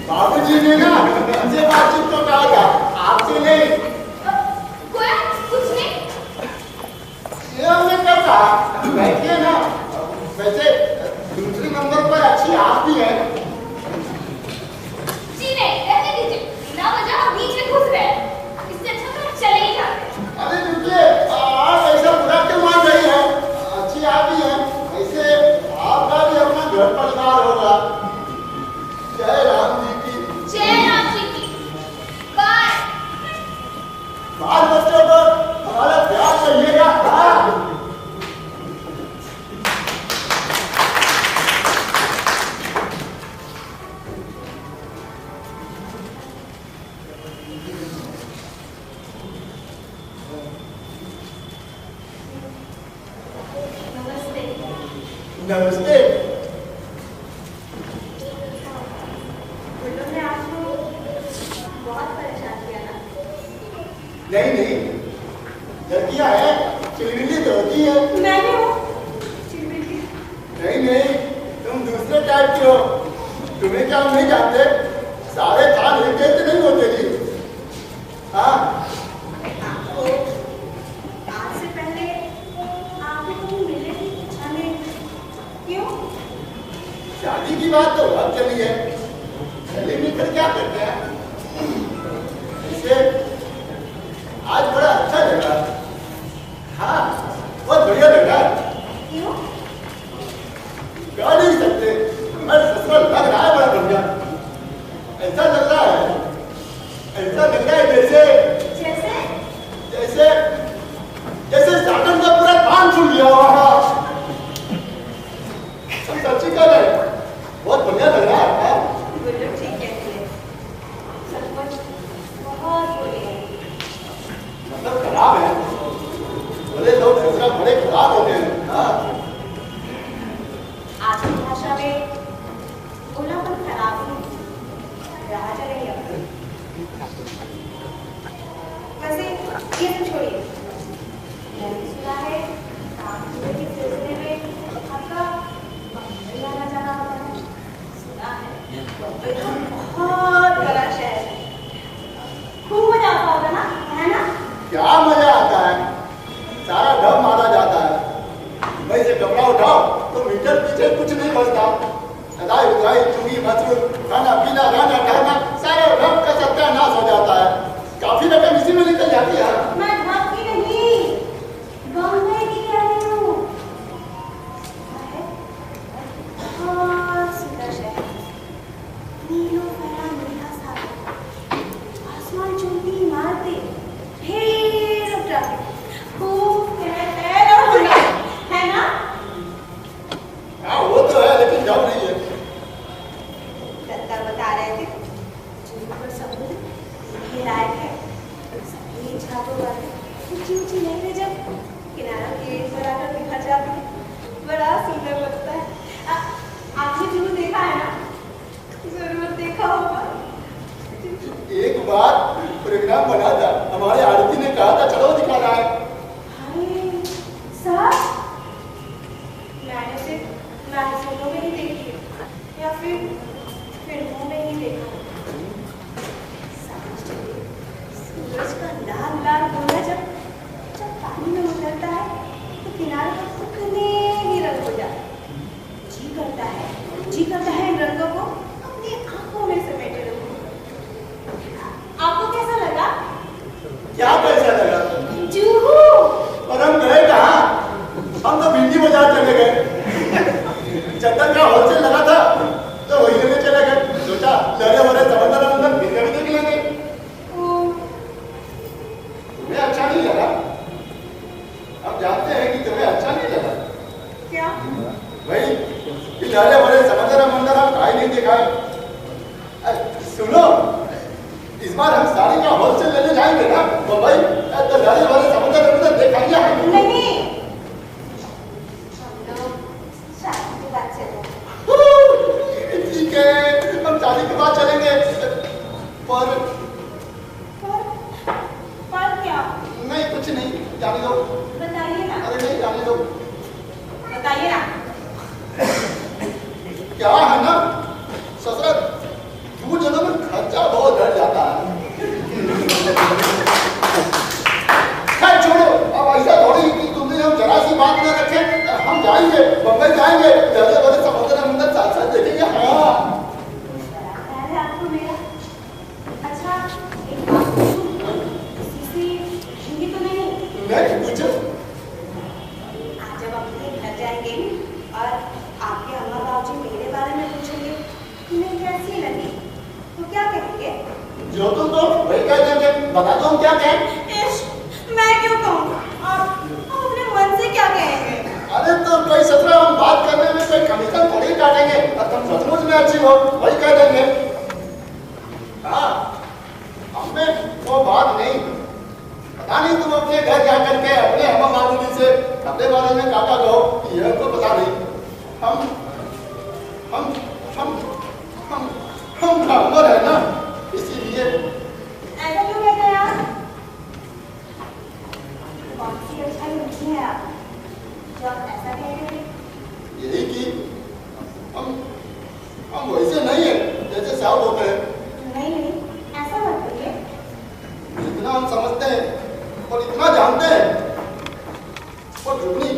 बाबूजी ने ना हमसे बातचीत तो कहा था, आपसे नहीं। कुछ नहीं। ये हमने कब कहा? बैठिए ना। वैसे दूसरे नंबर पर अच्छी आप भी है। जी नहीं, रहने दीजिए। ना वजह हम बीच में घुस रहे हैं। इससे अच्छा तो चले ही जाते। अरे रुकिए, आप ऐसा बुरा क्यों मान रही हैं? अच्छी आप ही हैं। ऐसे आपका भी अपना घर परिवार होगा। गुड्डू ने आपको बहुत परेशान किया ना? नहीं नहीं, लड़कियां हैं, चिलमिली तो होती है। मैं भी हूँ चिलमिली। नहीं नहीं, तुम दूसरे टाइप के हो। तुम्हें क्या हम नहीं जानते? सारे खान एक जैसे नहीं होते जी। हाँ, आपको आज से पहले आपको मिले जाने क्यों? शादी की बात तो अब चली है, गले मिलकर क्या करते हैं? इसे आज बड़ा अच्छा लगा। हाँ, बहुत बढ़िया लगा। क्यों? कह नहीं सकते, मैं ससुराल लग रहा है बड़ा बढ़िया। ऐसा लग रहा है, ऐसा लग रहा है जैसे जैसे जैसे साधन का पूरा कान सुन लिया वहाँ। सच्ची कह रहे, बहुत बढ़िया लग रहा है। गुड्डू ठीक कहती है, सचमुच बहुत बढ़िया है। मतलब खराब है, बड़े लोग ससुराल बड़े खराब होते हैं। हाँ, आज की भाषा में बोलापन खराब नहीं रहा चलेगा। वैसे ये तो छोड़िए, मैंने सुना है आपके के सिलसिले में आपका बम्बई आना जाना होता है। सुना है बम्बई तो बहुत बड़ा शहर है, खूब मजा आता होगा ना, है ना? क्या मजा आता है, सारा डब मारा जाता है। मुंबई से कपड़ा उठाओ तो मीटर पीछे कुछ नहीं बचता। सदाई उदाई चुनी मसरूर खाना पीना रहना ठहरना सारा रब का सत्यानाश हो जाता है। काफी रकम इसी में निकल जाती है। मैं ढाकी नहीं, बम्बई की कह रही हूँ। बहुत सुंदर शहर, नीलों फैला मीठा सागर, आसमान चुंबी इमारतें, ढेर ट्रैफिक, खूब कहर और हुल्ला, है ना? हाँ वो तो है, लेकिन जब नहीं है। दत्ता बता रहे थे झील पर समुद्र ये लायक है, सभी छापों वाले ऊंची ऊंची लहरें जब किनारों के पर आकर बिखर जाती है, बड़ा सुंदर लगता है। आपने जरूर देखा है ना? जरूर देखा होगा। एक बार प्रोग्राम बना था, हमारे आरती ने कहा था चलो दिखा रहा है। अरे सर, मैंने सिर्फ मैगजीनों में ही देखी है या फिर फिल्मों में ही देखा। समझ चलिए, सूरज का लाल लाल गोला जब जब पानी में उतरता है तो किनारे पर सुखने ही रंग हो जाता है। जी करता है इन रंगों को अपनी आंखों में समेटे रहूं। आपको कैसा लगा? क्या कैसा लगा? जूहू। और हम गए कहाँ? हम तो भिंडी बाजार चले गए। चंदन का होलसेल लगा था तो वही लेने चले गए। सोचा लहरे भरे समंदर अंदर भिंडी भी देख लेंगे। तुम्हें अच्छा नहीं लगा? हम जानते हैं कि तुम्हें अच्छा नहीं लगा। क्या? वही कि लहरे भरे समंदर अंदर हम कहीं नहीं दिखाए। सुनो, इस बार हम साड़ी का होलसेल लेने जाएंगे ना तो भाई तो लहरे भरे समंदर अंदर दिखाइए हम। नहीं, हम लोग शादी के बाद चलेंगे। ठीक है, हम शादी के बाद चलेंगे। पर क्या? नहीं कुछ नहीं, जाने दो। बताइए ना। अरे नहीं जाने दो। बताइए ना। क्या है ना ससुरा, दूर जगह में खर्चा बहुत बढ़ जाता है। खैर छोड़ो, अब ऐसा थोड़ी कि तुमने हम जरा सी बात न रखे। हम जाएंगे, बम्बई जाएंगे, जैसे बड़े समुद्र अंदर साथ साथ देखेंगे। हाँ पहले आपको मेरा अच्छा एक बात पूछूं, किसी से हिंदी तो नहीं? नहीं पूछो। आज जब अपने घर जाएंगे और आपके अम्मा बाबूजी मेरे बारे में पूछेंगे कि मैं कैसी लगी तो क्या कहेंगे? जो तुम तो वही कह देंगे। बता दो हम क्या कहें? इश, मैं क्यों कहूँ? आप अपने मन से क्या कहेंगे? अरे तो कोई ससुरा हम बात करने में कोई कमीशन थोड़ी काटेंगे। और तुम सचमुच में अच्छी हो वही कह देंगे। हाँ, हमें वो बात नहीं। पता नहीं तुम अपने घर जा करके अपने अम्मा बाबूजी से अपने बारे में काका कहो, यह तो पता नहीं। हम हम हम हम हम अपना उम्र है ना, इसीलिए। ऐसा क्यों कहते हैं आप? कौन सी अच्छाई होती है आप जो आप ऐसा कह रहे हैं? यही कि हम वैसे नहीं है जैसे साहब होते हैं। नहीं नहीं, ऐसा मत करिए। इतना हम समझते हैं और इतना जानते हैं। और जुगनी,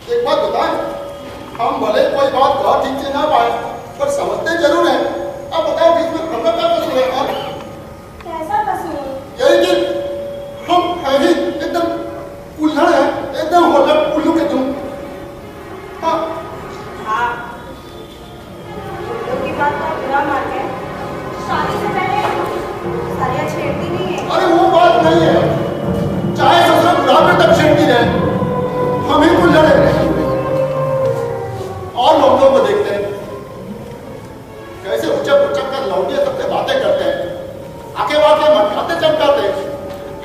एक बात बताएं, हम भले कोई बात बहुत ठीक से ना पाए पर समझते जरूर है। अब बताओ बीच में हम लोग का कसूर है? और कैसा कसूर? यही कि हम है ही एकदम उल्लड़ है, एकदम होलड़ उल्लू के तुम। हाँ, उल्लू की बात का बुरा मान है। शादी से पहले सालियाँ छेड़ती नहीं है। अरे वो बात नहीं है, चाहे ससुर बुढ़ापे तक छेड़ती रहे, हम ही उल्लड़ हैं। और लोगों को देखते हैं कैसे उचक कर लौटिया सबसे बातें करते हैं, आके वाके मटकाते चमकाते।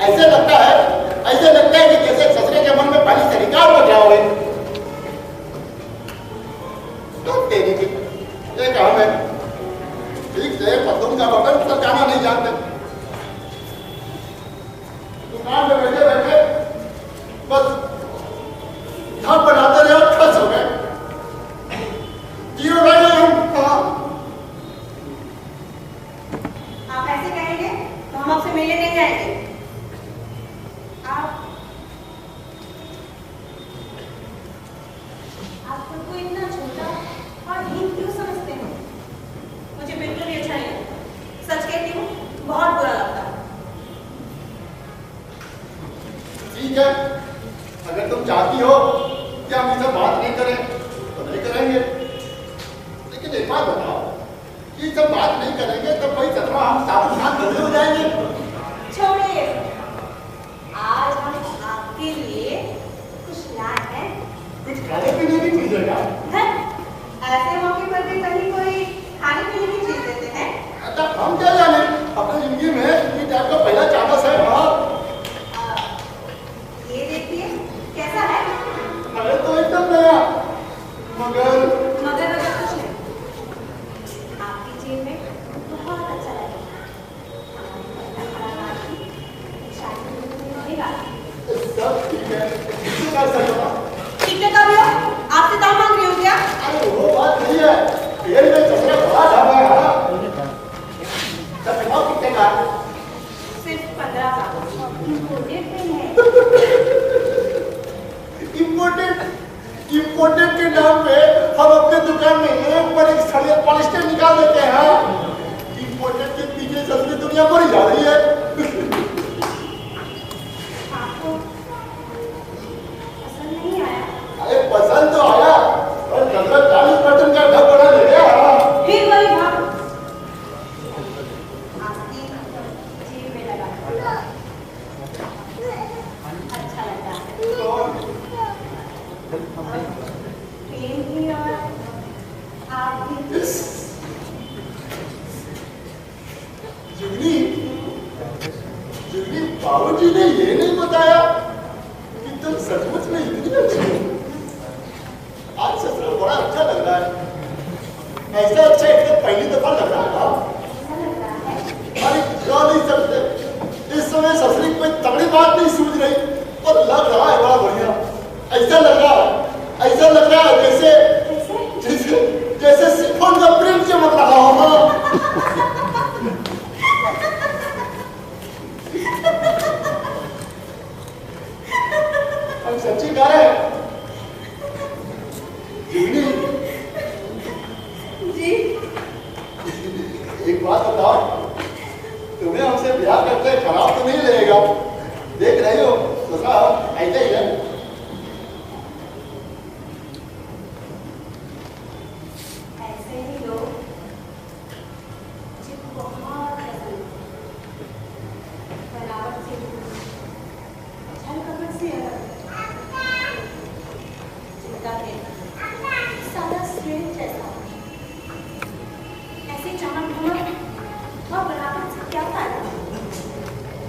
ऐसे लगता है कि जैसे ससुरे के मन में पहली से रिकार्ड हो गया हो। तो तेरी की ये काम है, ठीक से पतंग का बटन सरकाना नहीं जानते। दुकान में बैठे बैठे बस धप बनाते रहे और खस हो गए। जीरो रह गए हम। कहाँ? आप ऐसे कहेंगे तो हम आपसे मिलने नहीं जाएंगे। आप खुद को इतना छोटा और हीन क्यों समझते हैं? मुझे बिल्कुल भी अच्छा नहीं लगता। सच कहती हूँ, बहुत बुरा लगता है। ठीक है, अगर तुम चाहती हो कि हम इनसे बात नहीं करें तो नहीं करेंगे। लेकिन एक बात बताओ, कि जब बात नहीं करेंगे तब भाई सत्रह हम साबुन खान गंदे हो जाएंगे। छोड़िए, आज हम आपके लिए कुछ लाए हैं। कुछ खाने पीने की चीज है क्या? हैं? ऐसे मौके पर भी कहीं कोई खाने पीने की चीज देते हैं? अच्छा, हम क्या जाने, अपनी जिंदगी में ये टाइप का पहला चांस है। हाँ, ये देखिए कैसा है। अरे तो एकदम नया, मगर मगर कुछ नहीं, आपकी जेब में बहुत अच्छा लगेगा। शादी में रहेगा। सब ठीक है। इसको क्या सही होगा? कितने का भी हो, आपसे दाम मांग रही हो क्या? अरे वो बात नहीं है, पेड़ में चश्मा बड़ा ढाबा है। चश्मा कितने का? सिर्फ 15 का। इम्पोर्टेड पेन है। इम्पोर्टेड के नाम पे हम अपने दुकान में एक पर एक सड़िया पॉलिस्टर निकाल देते हैं। इम्पोर्टेड के पीछे सस्ती दुनिया मरी जा रही है। आपको पसंद नहीं आया? अरे पसंद तो आया, पर 40% का ढक बना ले गया। फिर वही भाव आपकी जेब में लगा। अच्छा लगा। प्रेम भी और आप भी। जुगनी, बाबूजी ने ये नहीं बताया कि तुम सचमुच में इतनी अच्छी हो। आज ससुर बड़ा अच्छा लग रहा है। ऐसा अच्छा एकदम पहली दफा लग रहा था। ऐसा लग रहा है। अरे क्या नहीं सकते, इस समय ससुरी कोई तगड़ी बात नहीं सूझ रही और लग रहा है बड़ा बढ़िया। ऐसा लग रहा है जैसे सिफोन का प्रिंट चमक रहा हो। हम सच्ची कह रहे हैं। जी, एक बात बताओ, तुम्हें हमसे ब्याह करते खराब तो नहीं लगेगा? देख रही हो दूसरा ऐसा ही है। ऐसे ही लोग मुझे बहुत पसंद है। बनावट से छल कपट से जिनका दिल सादा स्लेट जैसा, ऐसे चमक धमक और बनावट से क्या फायदा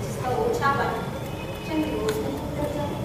जिसका ओछापन चंद रोज में उतर जाए।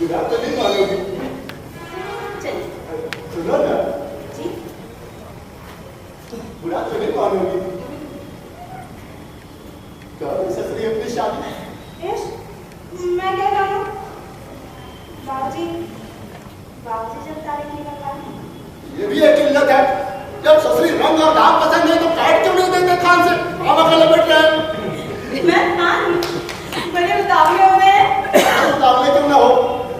बुरा तो नहीं मानोगी? चलिए सुनो ना, जी। बुरा तो नहीं मानोगी? कब ससुरी अपनी शादी? मैं क्या करूं? बाबूजी जब तारीख नहीं बताए। ये भी एक इल्लत है। जब ससुरी रंग और दाग पसंद है तो काट क्यों नहीं देते खान से? आप अकेले बैठ रहे हैं। मैं खान बड़े उतावले हो गए। उतावले क्यों ना हो?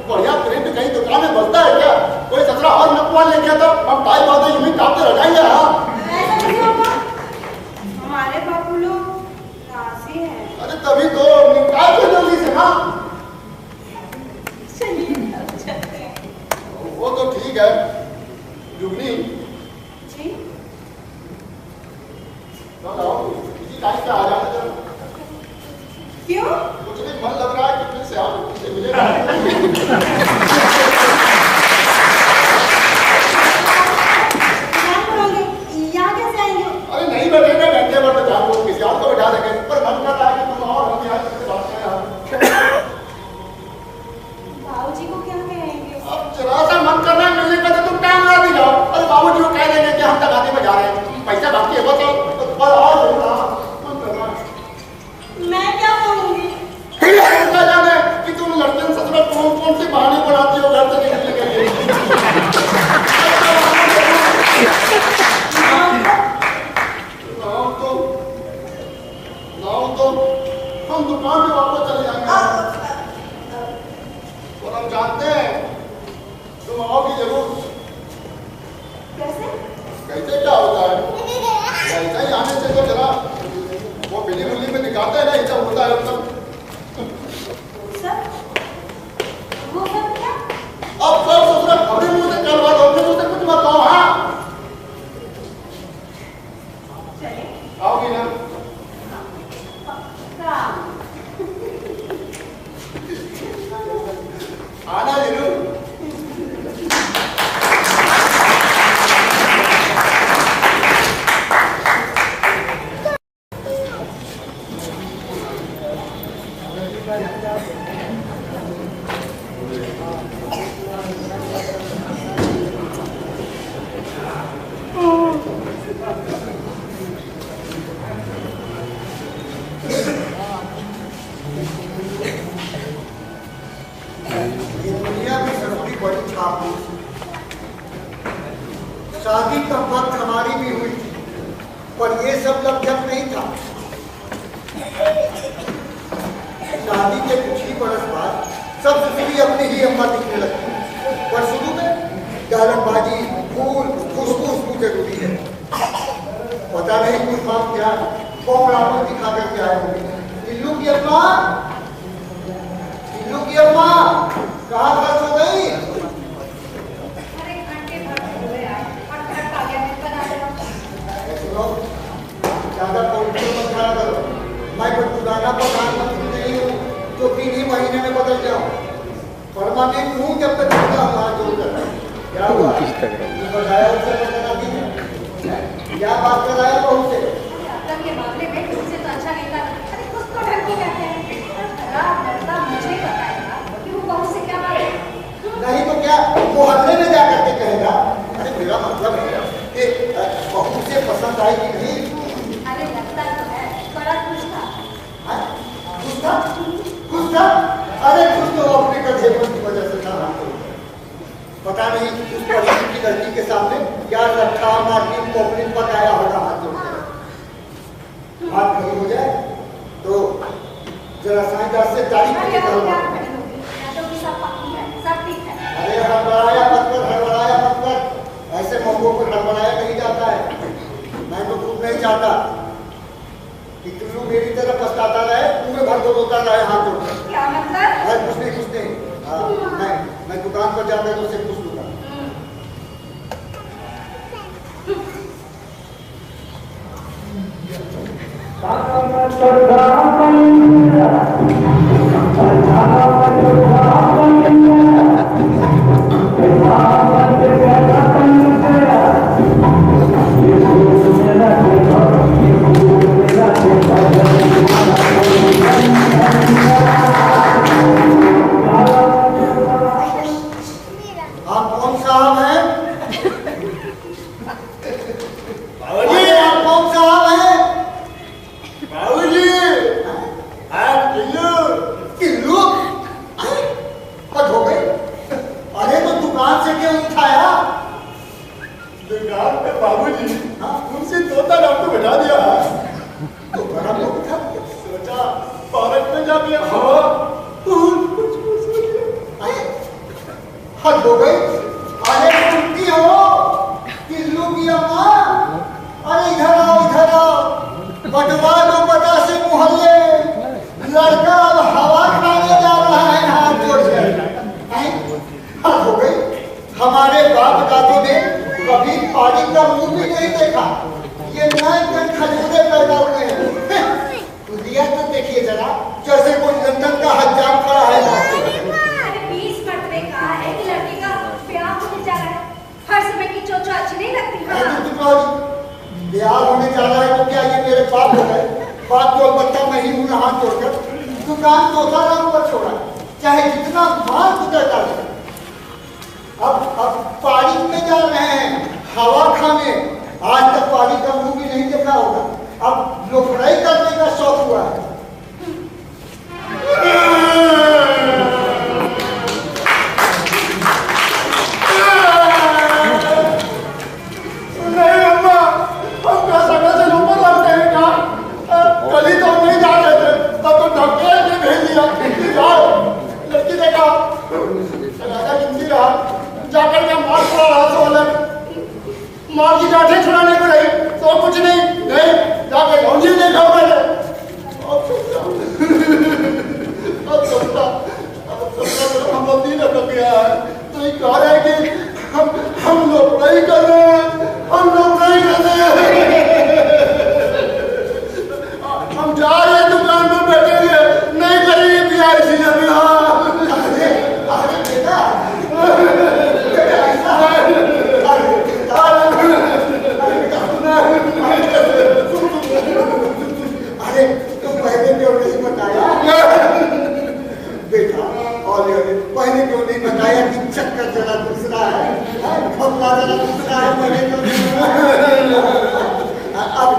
बढ़िया प्रिंट कहीं दुकान में बचता है क्या? कोई ससुरा और नकवा ले गया तो हम भाई बातें यूं ही काटते रह जाएंगे। हाँ ऐसा कैसे होगा? हमारे बापू लोग नाज़ी हैं। अरे तभी तो निकाल दो जल्दी से ना। चलिए अब चलते हैं। वो तो ठीक है जुगनी। जी तो लाओ इसी टाइम पे आ जाना जरा। क्यों? कुछ नहीं मन लग रहा है कितने से आप से मिलेगा। क्या करोगे? यहाँ कैसे आएंगे? अरे नहीं बैठेंगे घंटे भर तक आपको किसी और को बैठा देंगे पर मन कर रहा है कि तुम और हम यहाँ से बात करें। बाबूजी को क्या कहेंगे? अब जरा सा मन करना है मिलने का तो तुम टाइम लगा दी जाओ। अरे बाबूजी को कह देंगे कि हम तगाते में जा रहे हैं पैसा बाकी है बस और मन करना है। मैं क्या करूँगी? क्या जाने कि तुम लड़के ससुरा कौन कौन से बहाने बनाती हो घर से निकलने के लिए। नाम तो हम दुकान पे वापस चले जाएंगे और हम जानते हैं तुम आओगी जरूर। कैसे? कैसे क्या होता है? ऐसा ही आने से तो जरा वो बिली बुली में दिखाते हैं ना ऐसा होता है मतलब। सर वो सब क्या? अब सब ससुरा अपने मुंह से करवा दो अपने मुंह से कुछ मत कहो। हाँ चलिए आओगी ना? आना जरूर। शादी का वक्त हमारी भी हुई थी पर ये सब लक्षण नहीं था। शादी के कुछ ही बरस बाद सब ससुरी अपनी ही अम्मा दिखने लगती पर शुरू में गालमबाजी फूल खुशबू जरूरी है। पता नहीं कुछ बात क्या कौन आपको दिखा करके आए होंगे। इल्लू की अम्मा कहाँ खर्च हो गई? अरे घंटे भर हो गए यार और घर आ गया मैं बना दे रहा सुनो ज्यादा कौंटर मत खड़ा करो। मैं कोई पुराना प्रधानमंत्री नहीं हूँ जो 3 ही महीने में बदल जाऊँ। परमानेंट हूँ जब तक रहता हूँ हाथ जोड़कर। क्या हुआ? बताया उससे बताना भी क्या बात कराया बहू से? अब्दुल के मामले में तुमसे तो अच्छा नहीं था। अरे कुछ तो ढंग की कहते हैं। खराब लड़का मुझे बताएगा कि वो बहू से क्या बात है। नहीं तो क्या वो हल्ले में जा करके कहेगा? अरे मेरा मतलब है कि बहू से पसंद आई कि नहीं? अरे लगता तो है बड़ा खुश था। खुश था? अरे खुश तो अपने कंधे की वजह से था। पता नहीं उस परिवार की लड़की के सामने क्या रखा मारनी पोपड़ी पकाया होगा हाथ जोड़कर। बात खड़ी हो जाए तो जरा साइंदार से तारीफ अरे करके वो क्या करो। खड़ी होगी? या तो भी सब पक्की है सब ठीक है। अरे हड़बड़ाया मत कर। ऐसे मौकों पर हड़बड़ाया नहीं जाता है। मैं तो खुद नहीं चाहता कि तुम मेरी तरह पछताता रहे पूरे भर को रोता रहे हाथ जोड़कर। क्या मतलब? कुछ नहीं। मैं दुकान पर जाकर उससे पूछ लूंगा। दुकान पे बाबूजी उनसे तोता डॉक्टर बैठा दिया तो बड़ा मुख था सोचा पार्क में जाके हवा हद हो गई। अरे सुनती हो किल्लू की अम्मा, अरे इधर आओ बटवा दो बता से मोहल्ले, लड़का अब हवा खाने जा रहा है हाथ जोड़ के। हद हो गई। हमारे बाप दादों ने कभी पानी का मुंह भी नहीं देखा, ये नए खजूरे पैदा हुए हैं। दुनिया तो देखिए जरा, जैसे कोई लंदन का हज्जाम खड़ा है। अरे 20 मरतबे कहा है कि लड़की का ब्याह होने जा रहा है, हर समय की चोचा अच्छी नहीं लगती। ब्याह होने जा रहा है तो क्या ये मेरे बाप हो गए? बाप तो अलबत्ता मैं ही हूँ, हाथ जोड़कर दुकान तोता रंग पर छोड़ा, चाहे जितना मार कुतर डाले। अब पानी में जा रहे हैं हवा खाने। आज तक पानी का मुंह भी नहीं देखा होगा, अब लोकड़ाई करने का शौक हुआ है। नहीं अम्मा, हम क्या समय से ऊपर लगते हैं क्या? कल ही तो हम नहीं जा रहे थे, तब तो डॉक्टर ने भेज दिया जाओ। लड़की देखा राजा जिंदगी रहा, जाकर के मार पड़ा रहा तो अलग, मार की गांठें छुड़ाने को रही तो कुछ नहीं जाके लौंजी देखा मैंने। अब हम लोग दिन रख गया है तो ये कह रहे हैं कि हम लोग नहीं कर रहे हैं, हम लोग नहीं कर रहे हैं। हम जा रहे हैं दुकान पर बैठेंगे, नहीं करेंगे प्यार सी अभी। अरे बेटा, अरे तुम पहले क्यों नहीं बताया बेटा? और पहले क्यों नहीं बताया कि चक्कर जरा दूसरा है, खपला जरा दूसरा है? पहले क्यों नहीं? अब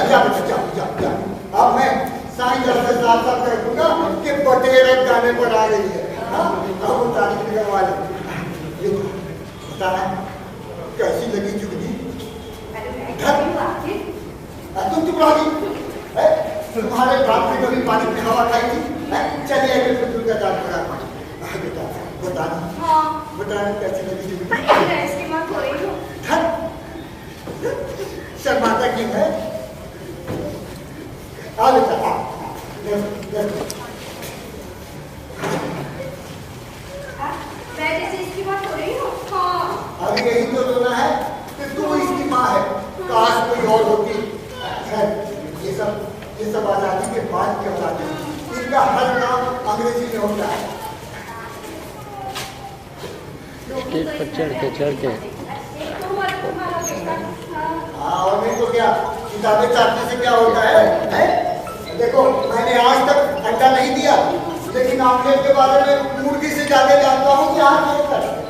जा। अब मैं साईं जब से साफ कर दूंगा कि बटेरक गाने पर आ रही है। अब वो तारीफ करवा ले, बताना कैसी लगी चुगली? तुम चुप रहोगी? तुम्हारे बाप ने कभी पानी की हवा खाई थी? चलिए का दांत खड़ा बेटा, बताना कैसी लगी चुगली? शर्माता क्यों है? आ बेटा मैं जैसे इसकी बात हो रही हूँ। अभी यही तो रोना है कि तू इसकी माँ है, काश कोई और होती। ये सब आजादी के बाद की औलाद है, इनका हर काम अंग्रेजी में होता है। चढ़ के हाँ, और नहीं तो क्या, किताबें चाटने से क्या होता है? देखो मैंने आज तक अंडा नहीं दिया, लेकिन आमलेट के बारे में मुर्गी से ज्यादा जानता हूँ कि हाथ,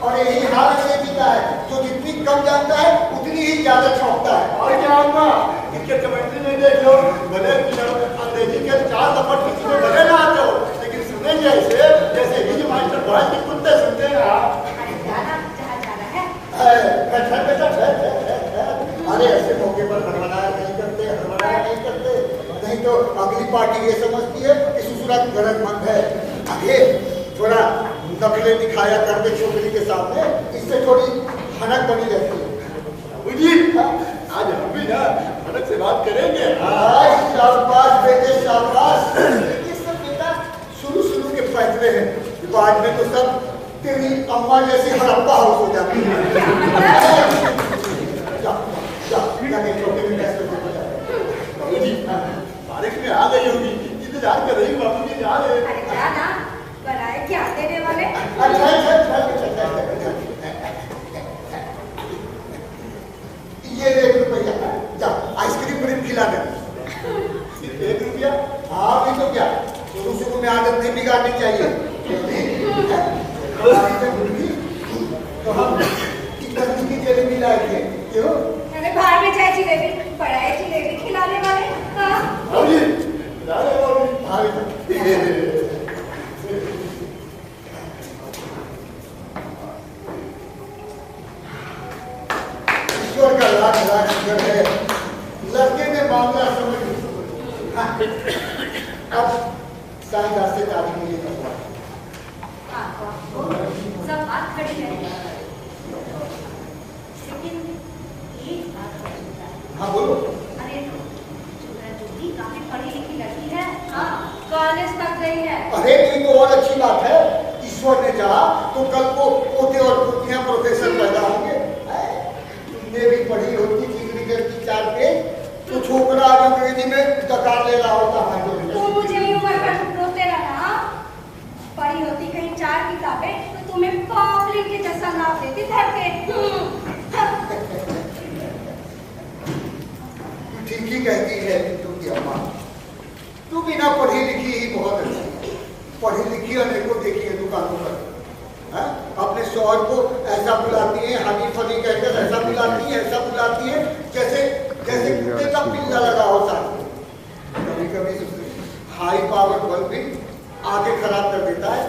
और यही हाल अंग्रेजी का है, जो जितनी कम जानता है उतनी ही ज्यादा छौंकता है। और क्या अम्मा, इनके कमेंट्री में देख लो, भले अंग्रेजी के 4 लफ्ज किसी में भले ना आते हो, लेकिन सुनेंगे ऐसे जैसे हिज मास्टर बहन के कुत्ते सुनते हैं। अरे ऐसे मौके पर हड़बड़ाया नहीं करते, नहीं तो अगली पार्टी ये समझती है कि ससुरा गरजमंद है। आगे थोड़ा नखरे दिखाया करते छोकरी के सामने, इससे थोड़ी हनक बनी रहती है। बाबूजी, आज हम भी ना हनक से बात करेंगे। शाबाश बेटे शाबाश। ये सब बेटा शुरू के फैसले हैं, बाद में तो सब तेरी अम्मा जैसी हड़प्पा हाउस हो जाती है। बाबूजी, बारिश में आ गई होगी, इंतजार कर रही हूँ। बाबूजी जा रहे हैं। अरे जाना बनाए क्या देने वाले? ये 1 रुपया, जा आइसक्रीम खिला दे। सिर्फ 1 रुपया? हाँ नहीं तो क्या, शुरू में आदत नहीं बिगाड़नी चाहिए। तो हम की जलेबी लाए थे, क्यों? अरे बाहर में चाहे जिलेबी, बड़ा है जिलेबी खिलाने वाले। हाँ बाबूजी, जा रहे हो बाबूजी? ईश्वर का लाख लाख शुक्र है, लड़के ने मामला समझ हाँ, अब साइंस से तारीख मुझे करवा सब बात खड़ी है, लेकिन एक बात है। हाँ बोलो। अरे ज्योति काफी पढ़ी लिखी लड़की है, हाँ कॉलेज तक गई है। अरे ये तो और अच्छी बात है, ईश्वर ने चाहा तो कल को पोते और पोतियां प्रोफेसर पैदा होंगे। तुमने भी पढ़ी होती एग्रीकल्चर की 4 पेज तो छोकरा आज अंग्रेजी में डकार ले रहा होता है। तू मुझे ही उम्र पर रोते रहना, पढ़ी होती कहीं 4 किताबें तो तुम्हें पॉपलिन के जैसा नाप देती धर के। ठीक ही कहती है तू की अम्मा, तू बिना पढ़ी लिखी ही बहुत अच्छी है। पढ़ी लिखी अनेकों देखी है दुकानों पर, अपने शौहर को ऐसा बुलाती है, हनी फनी कहकर ऐसा बुलाती है, ऐसा बुलाती है जैसे जैसे कुत्ते का पिल्ला लगा होता है। कभी कभी हाई पावर बल्ब भी आगे खराब कर देता है।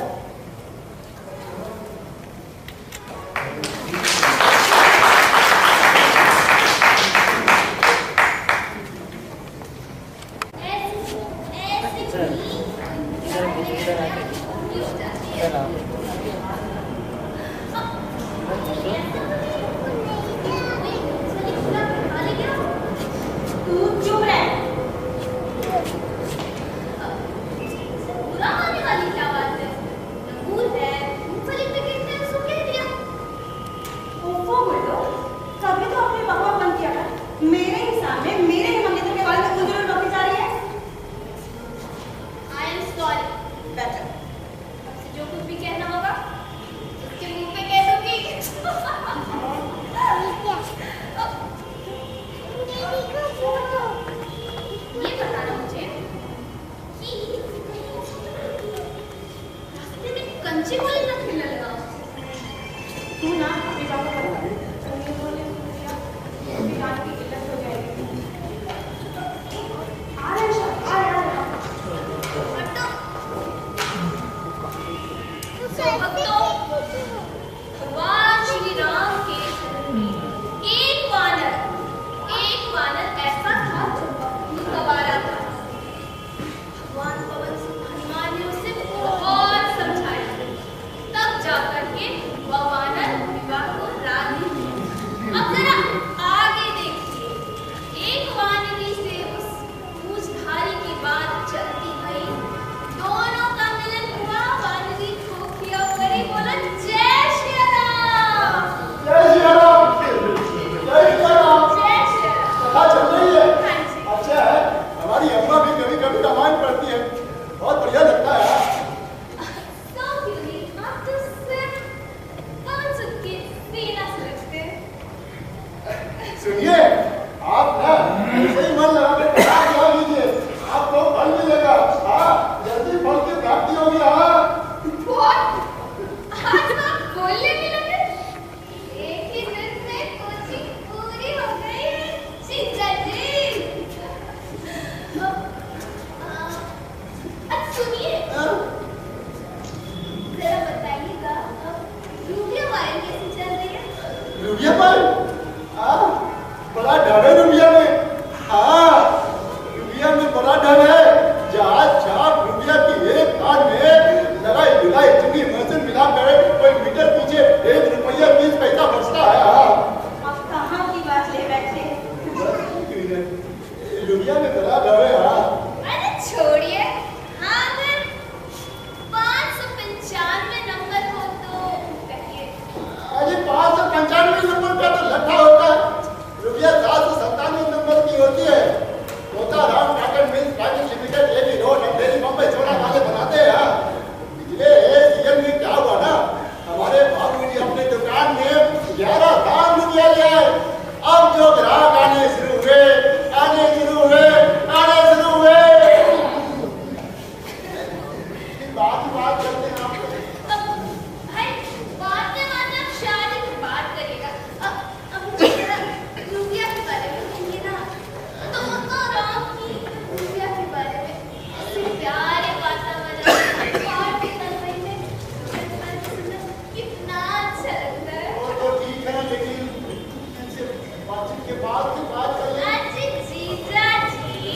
बातचीत के बाद फिर बात कर लेंगे। अजी जीजा जी,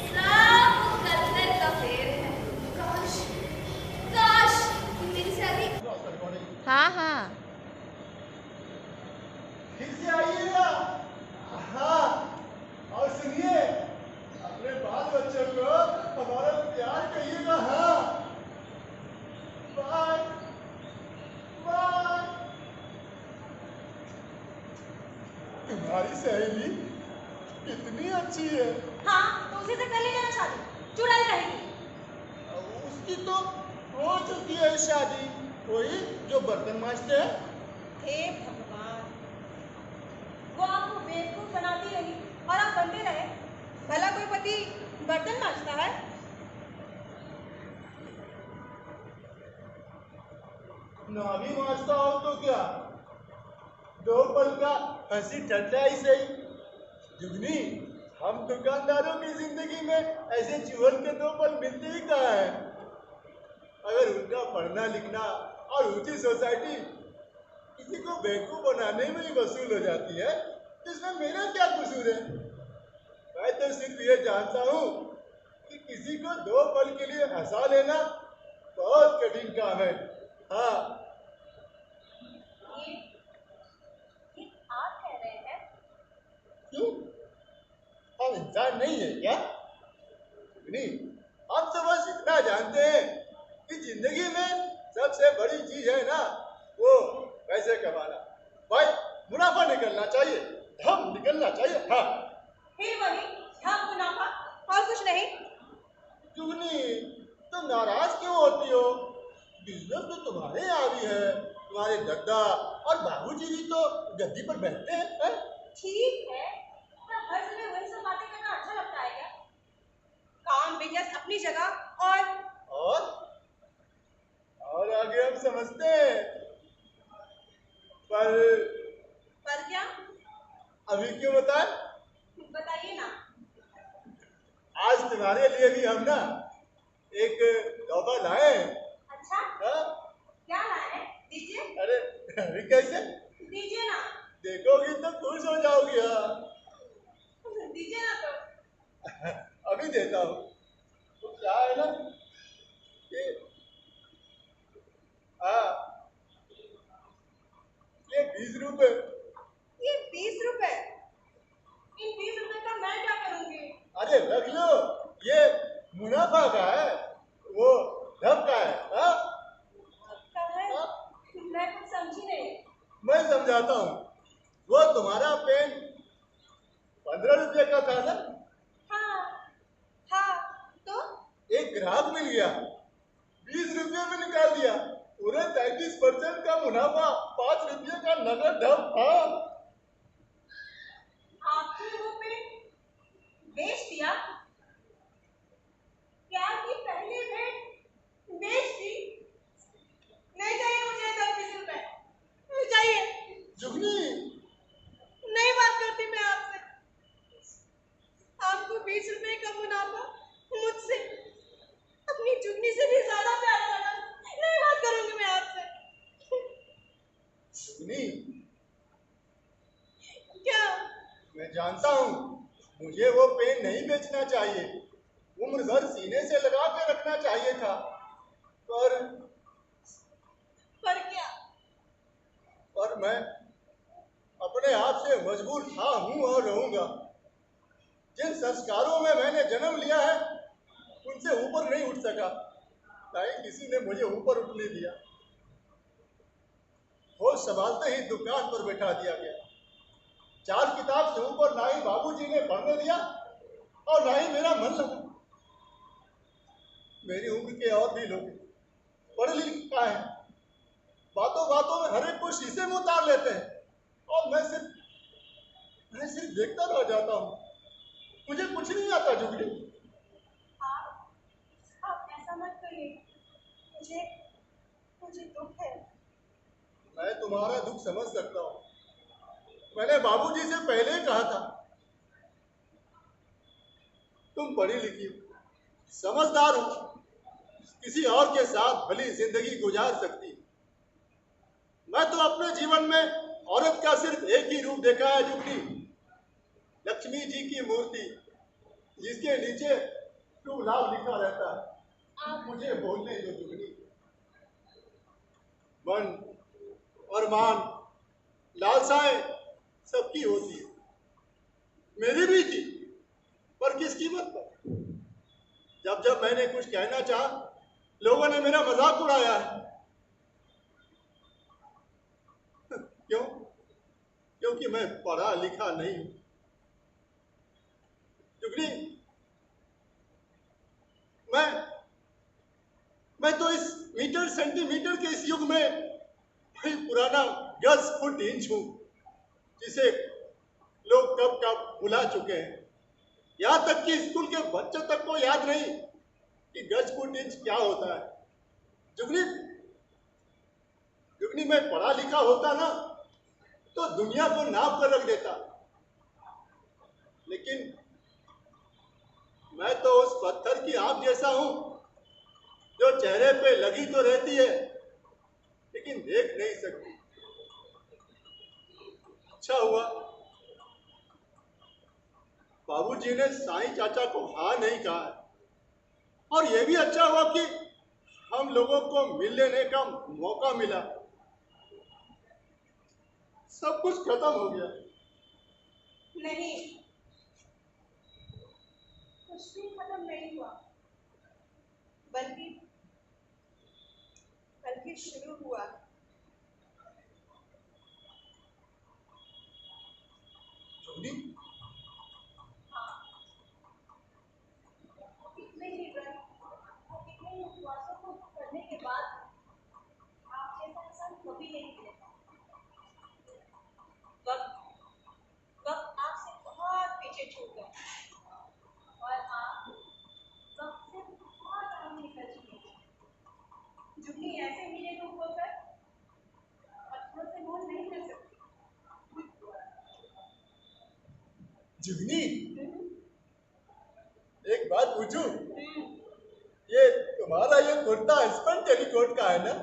सब मुकद्दर का फेर है। काश काश मेरी शादी। हाँ हाँ फिर से आइएगा। हाँ, और सुनिए, अपने बाल बच्चों को हमारा प्यार कहिएगा। हाँ, बाय बाय। तुम्हारी सहेली कितनी अच्छी है। हाँ, तो उसी से कर लीजिए ना शादी, चुड़ैल रहेगी। उसकी तो हो चुकी है शादी, वही जो बर्तन मांजते हैं। हे भगवान, वो आपको बेवकूफ बनाती रही और आप बनते रहे। भला कोई पति बर्तन मांजता है? ना भी मांजता हो तो क्या, दो पल का हंसी ठट्टा ही सही। जुगनी, हम दुकानदारों की जिंदगी में ऐसे चुहल के दो पल मिलते ही कहाँ हैं। अगर उनका पढ़ना लिखना और ऊंची सोसाइटी किसी को बेवकूफ बनाने में ही वसूल हो जाती है, तो इसमें मेरा क्या कसूर है। मैं तो सिर्फ ये जानता हूँ कि किसी को दो पल के लिए हंसा लेना बहुत कठिन काम है। हाँ, ये आप कह रहे हैं? क्यों, हम इंसान नहीं है क्या? नहीं, हम तो बस इतना जानते हैं कि जिंदगी में सबसे बड़ी चीज है ना, वो पैसे कमाना। भाई, मुनाफा निकलना चाहिए, धम निकलना चाहिए। हाँ, फिर वही धम मुनाफा और कुछ नहीं। जुगनी, तुम नाराज क्यों होती हो? बिजनेस तो तुम्हारे यहाँ भी है, तुम्हारे दादा और बाबूजी भी तो गद्दी पर बैठते हैं। ठीक है, पर हर समय वही सब बातें करना अच्छा लगता है क्या? काम बिजनेस अपनी जगह और आगे हम समझते हैं, पर क्या? अभी क्यों बताएं? बताइए ना। आज तुम्हारे लिए भी हम ना एक तोहफा लाए हैं। अच्छा, हाँ? क्या लाए हैं? दीजिए। अरे अभी कैसे? दीजिए ना। देखोगी तो खुश हो जाओगी। हाँ, दीजिए ना तो। अभी देता हूँ। तो क्या है ना कि हाँ, ये 20 रुपए। ये 20 रुपए? इन 20 रुपए का मैं क्या करूंगी? अरे रख लो, ये मुनाफा का है, वो धम का है। हाँ? आपका है? हाँ? मैं कुछ समझी नहीं। मैं समझाता हूँ। वो तुम्हारा पेन 15 रुपये का था ना? हाँ हाँ, तो एक ग्राहक मिल गया, 20 रुपये में निकाल दिया। पूरे 33% का मुनाफा, 5 रुपये का नगद धम। हाँ, आपने वो पेन बेच दिया? क्या की पहली भेंट बेच दी? नहीं चाहिए मुझे 20 रुपए, नहीं चाहिए। जुगनी, नहीं बात करती मैं आपसे। आपको 20 रुपए का मुनाफा मुझसे, अपनी जुगनी से भी ज्यादा प्यार लगा। नहीं बात करूंगी मैं आपसे। जुगनी, क्या? मैं जानता हूँ मुझे वो पेन नहीं बेचना चाहिए, उम्र भर सीने से लगा के रखना चाहिए था, पर क्या? पर मैं अपने आप से मजबूर था, हूँ और रहूंगा। जिन संस्कारों में मैंने जन्म लिया है, उनसे ऊपर नहीं उठ सका, ना ही किसी ने मुझे ऊपर उठने दिया। होश संभालते ही दुकान पर बैठा दिया गया। 4 किताब से ऊपर ना ही बाबूजी ने पढ़ने दिया और ना ही मेरा मन लगा। मेरी उम्र के और भी लोग पढ़े लिखा है, बातों बातों में हर एक को शीशे में उतार लेते हैं, और मैं सिर्फ देखता रह जाता हूँ। मुझे कुछ नहीं आता जुगनी। आप ऐसा मत करिए, मुझे दुख है। मैं तुम्हारा दुख समझ सकता हूँ। मैंने बाबूजी से पहले ही कहा था, तुम पढ़ी लिखी हो, समझदार हो, किसी और के साथ भली जिंदगी गुजार सकती। मैं तो अपने जीवन में औरत का सिर्फ एक ही रूप देखा है जुगनी, लक्ष्मी जी की मूर्ति जिसके नीचे टू लाभ लिखा रहता है। आप मुझे बोलने दो जुगनी। मन और मान लालसाएं सबकी होती है, मेरी भी थी, पर किस कीमत पर? जब जब मैंने कुछ कहना चाहा, लोगों ने मेरा मजाक उड़ाया है। क्यों? क्योंकि मैं पढ़ा लिखा नहीं हूं। जुगनी, मैं तो इस मीटर सेंटीमीटर के इस युग में वही पुराना गज फुट इंच हूं जिसे लोग कब कब भुला चुके हैं। यहां तक कि स्कूल के बच्चों तक को याद नहीं कि गज फुट इंच क्या होता है। जुगनी, मैं पढ़ा लिखा होता ना तो दुनिया को नाप कर रख देता, लेकिन मैं तो उस पत्थर की आग जैसा हूं जो चेहरे पे लगी तो रहती है लेकिन देख नहीं सकती। अच्छा हुआ बाबूजी ने साईं चाचा को हाँ नहीं कहा, और यह भी अच्छा हुआ कि हम लोगों को मिल लेने का मौका मिला। सब कुछ खत्म हो गया। नहीं, कुछ भी खत्म नहीं हुआ, बल्कि शुरू हुआ। कितने ही व्रत और कितने ही उपवासों को करने के बाद आप जैसा इंसान कभी नहीं मिलेगा। वक्त आपसे बहुत पीछे छूट गया और आप वक्त से बहुत आगे निकल चुके हैं। जुगनी ऐसे मिले तो होकर पत्थरों से मोल नहीं कर सकती। जुगनी, एक बात पूछूं? ये तुम्हारा ये कुर्ता स्पन टेलीकोट का है ना?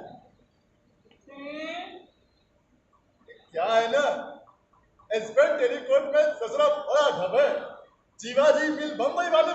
क्या है ना, स्पन टेलीकोट में ससुरा बड़ा ढब है। जीवाजी मिल बम्बई वाले